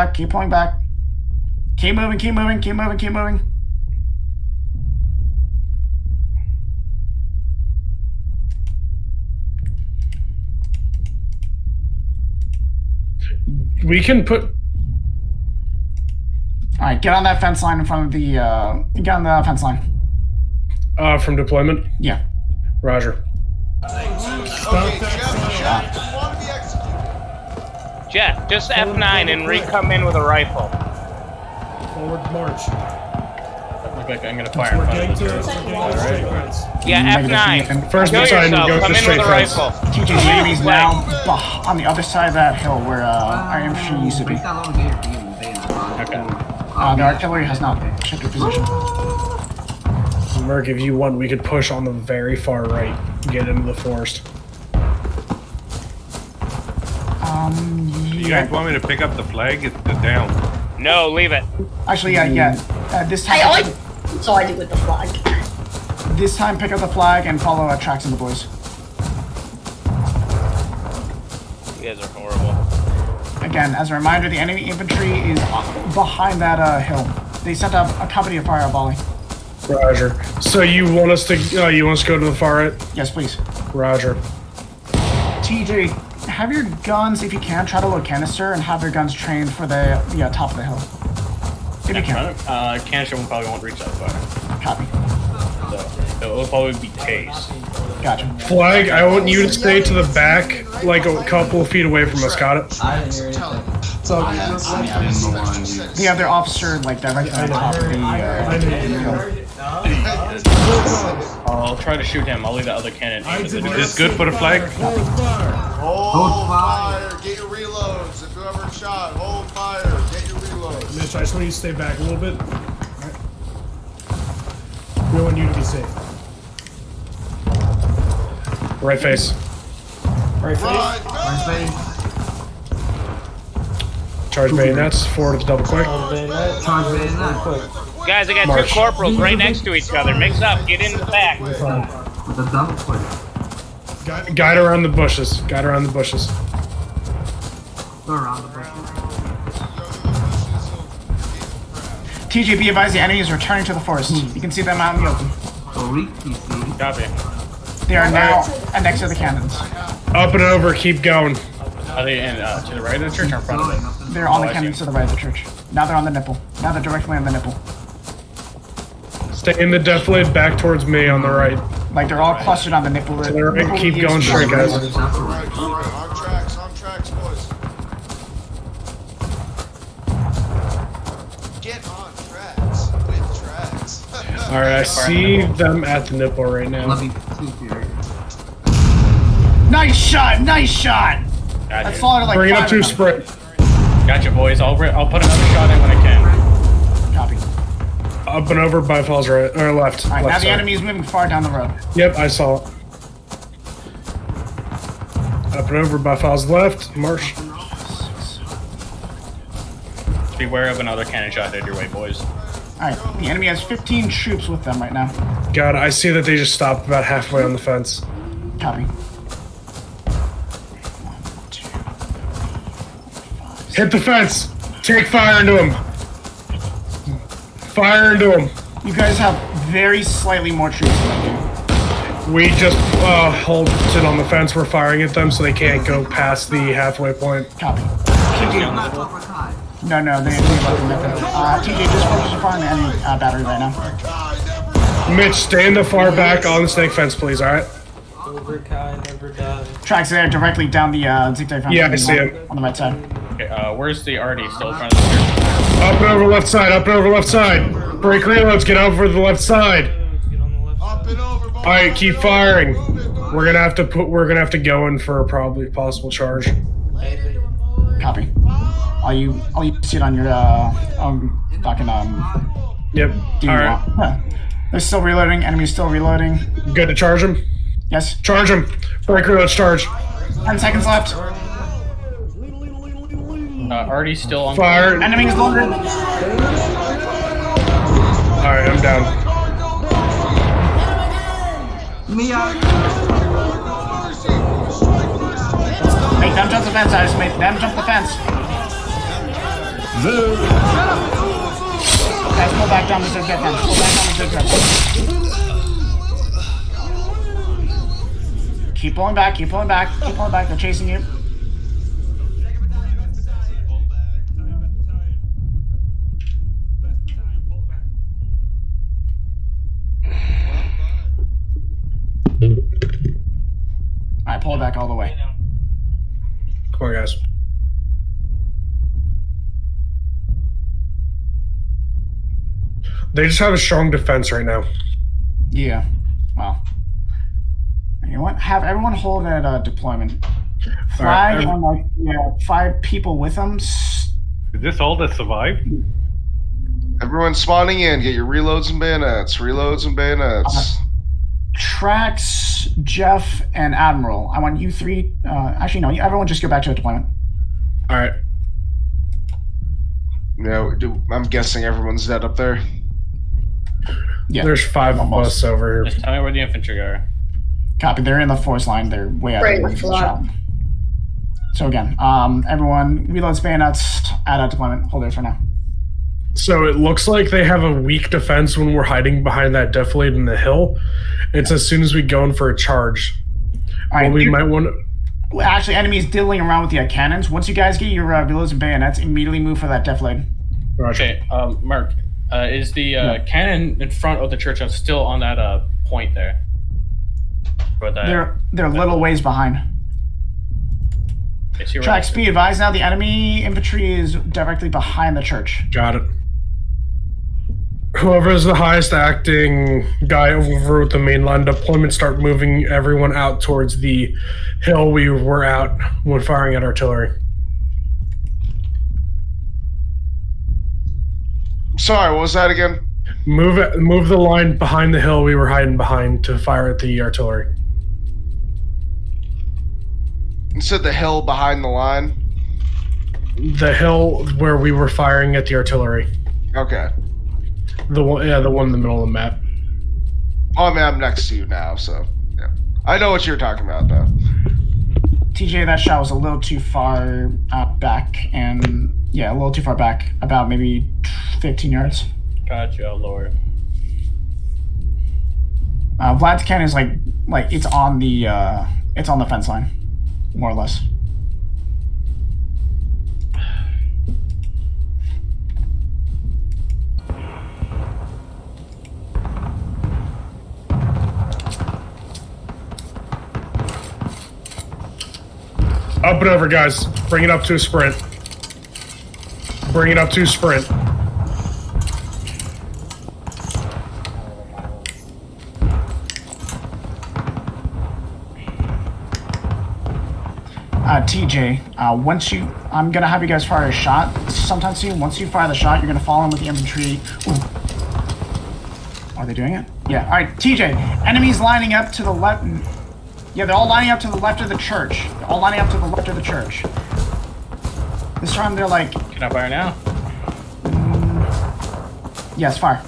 We can put. All right, get on that fence line in front of the. Get on the fence line. From deployment? Yeah. Roger. Jeff, just F9 and re-come in with a rifle. Forward march. Look like I'm gonna fire in front of the church. Yeah, F9. First Kill battalion, yourself. go Come to in straight with a fence. rifle. TJ, the enemy's now on the other side of that hill where our infantry used to be. Okay. The artillery has not shifted position. Merc, if you want, we could push on the very far right. Get into the forest. You guys want me to pick up the flag? It's down. No, leave it. Actually, yeah. This time. So I do with the flag. This time, pick up the flag and follow Tracks and the boys. You guys are horrible. again, as a reminder, the enemy infantry is behind that hill. They sent up a company of fire volley. Roger. So you want us to go to the far right? Yes, please. Roger. TJ, have your guns, if you can, try to load canister and have your guns trained for the top of the hill. If you can. Canister probably won't reach that far. Copy. So it'll probably be tase. Gotcha. Flag, I want you to stay to the back, like a couple of feet away from us, got it? I didn't hear anything. So, They have their officer, like, directly on top of the I'll try to shoot him. I'll leave that other cannon. Is this good for the flag? hold fire. Get your reloads. If you ever shot, hold fire. Get your reloads. Mitch, I just want you to stay back a little bit. We want you to be safe. Right face. Right face. Right face. Charge bayonets, forward with double quick. Charge bayonet. Guys, I got March. two corporals right next to each other. Mix up. Get in the back. With a double quick. Guide around the bushes. Guide around the bushes. Go around the bushes. TJ, be advised, the enemy is returning to the forest. You can see them out in the open. Copy. They are now next to the cannons. Up and over, keep going. Are they in, to the right of the church or in front of it? They're on Oh, the I cannons see. to the right of the church. Now they're on the nipple. Now they're directly on the nipple. Stay in the defilade back towards me on the right. Like they're all clustered on the nipple. To the right, Nipple keep is- going straight, guys. On tracks, boys. Get on tracks. With tracks. Alright, I see them at the nipple right now. Nice shot! Nice shot! Gotcha. I slaughtered like Bring it up 5 to of them. sprint. Gotcha, boys. I'll put another shot in when I can. Copy. Up and over by Falls right, or left. Alright, now left the side. enemy is moving far down the road. Yep, I saw it. Up and over by Falls left, march. Beware of another cannon shot headed your way, boys. Alright, the enemy has 15 troops with them right now. God, I see that they just stopped about halfway on the fence. Copy. Hit the fence! Take fire into him! Fire into him! You guys have very slightly more troops than I do. We just halted on the fence. We're firing at them so they can't go past the halfway point. Copy. TJ. No, they left the nipple. TJ, just focus your fire on the enemy battery right now. Mitch, stay in the far back on the snake fence, please, alright? Tracks there directly down the zigzag fountain. Yeah, I see him. On the right side. Okay, where's the RD? Still in front of the church? Up and over left side, up and over left side. Break reloads, get over the left side. Alright, keep firing. We're gonna have to go in for a probably possible charge. Copy. I'll you see it on your fucking Yep. Alright. They're still reloading, enemy's still reloading. Good to charge him? Yes. Charge him. Break reloads, charge. 10 seconds left. RD still on Fire. Enemy is loaded. Alright, I'm down. Make them jump the fence, I just made them jump the fence. Guys, pull back down the zigzag fence. Pull back down the zigzag fence. Keep pulling back, keep pulling back, keep pulling back. They're chasing you. Alright, pull it back all the way. Come on, guys. They just have a strong defense right now. Yeah. Well. You know what? Have everyone hold at deployment. Flag and like 5 people with them. Is this all that survived? Everyone spawning in. Get your reloads and bayonets. Reloads and bayonets. Trax, Jeff, and Admiral. I want you 3. Actually, no. Everyone just go back to the deployment. All right. No, I'm guessing everyone's dead up there. Yeah. There's 5 of us over here. Just tell me where the infantry are. Copy. They're in the force line. They're way out of the range of the shot. So So again, everyone reloads bayonets at deployment. Hold it for now. So it looks like they have a weak defense when we're hiding behind that defilade in the hill. It's as soon as we go in for a charge. All right, we might want to... Actually, enemies diddling around with the cannons. Once you guys get your reloads and bayonets, immediately move for that defilade. Okay, Mark, is the cannon in front of the church still on that point there? They're a little ways behind. Okay, so Trax, be advised now, the enemy infantry is directly behind the church. Got it. Whoever is the highest acting guy over at the main line deployment, start moving everyone out towards the hill we were at when firing at artillery. Sorry, what was that again? Move the line behind the hill we were hiding behind to fire at the artillery. You said the hill behind the line? The hill where we were firing at the artillery. Okay. The one in the middle of the map. Oh, I mean, I'm next to you now, so yeah. I know what you're talking about, though. TJ, that shot was a little too far back, and yeah, a little too far back, about maybe 15 yards. Gotcha, Lord. Vlad's cannon is like it's on the fence line, more or less. Up and over, guys. Bring it up to a sprint. Bring it up to a sprint. TJ, I'm gonna have you guys fire a shot sometime soon. Once you fire the shot, you're gonna fall in with the infantry. Ooh. Are they doing it? Yeah. All right, TJ. Enemies lining up to the left. Yeah, they're all lining up to the left of the church. They're all lining up to the left of the church. This time they're like... Can I fire now? Yes, fire.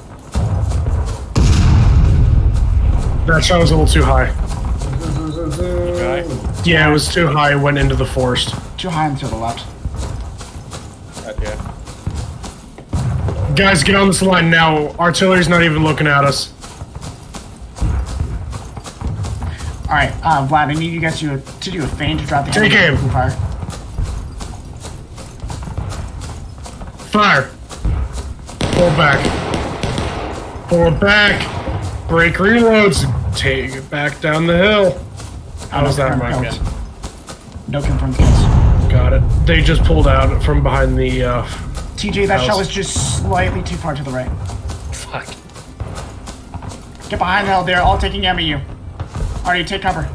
That shot was a little too high. Okay. Yeah, it was too high, went into the forest. Too high and to the left. Gotcha. Guys, get on this line now. Artillery's not even looking at us. Alright, Vlad, I need you guys to do a feint to drop the Take aim. Fire. Fire. Pull back. Pull it back. Break reloads. Take it back down the hill. How was that, Mark? No confirmed kills. Got it. They just pulled out from behind the TJ, that house. shot was just slightly too far to the right. Fuck. Get behind the hill, they're all taking aim at you. Alright, take cover.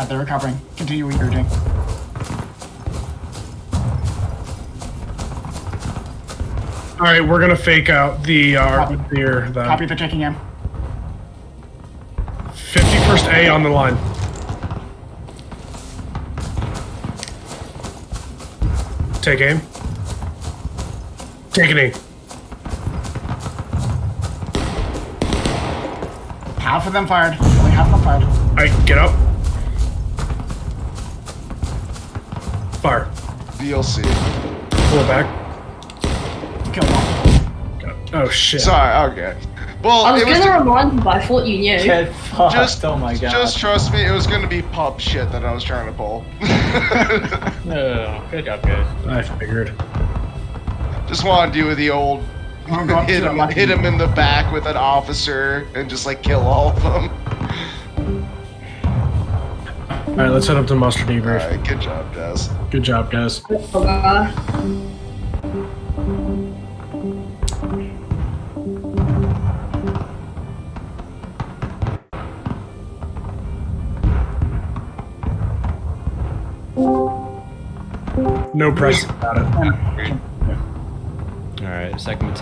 They're recovering. Continue what you're doing. Alright, we're gonna fake out the Copy, they're taking aim. 51st A on the line. Take aim. Take an aim. Half of them fired. Only half of them fired. Alright, get up. Fire. DLC. Pull it back. Kill one. Oh shit. Sorry, okay. Well, I was gonna remind you, but I thought you knew. Get fucked. Just, oh my god. Just trust me, it was gonna be pub shit that I was trying to pull. No, good job, guys. I figured. Just want to do with the old hit him in the back with an officer and just like kill all of them. Alright, let's head up to muster debrief. Alright, good job, Des. Good job, guys. No press about it. All right, second battalion.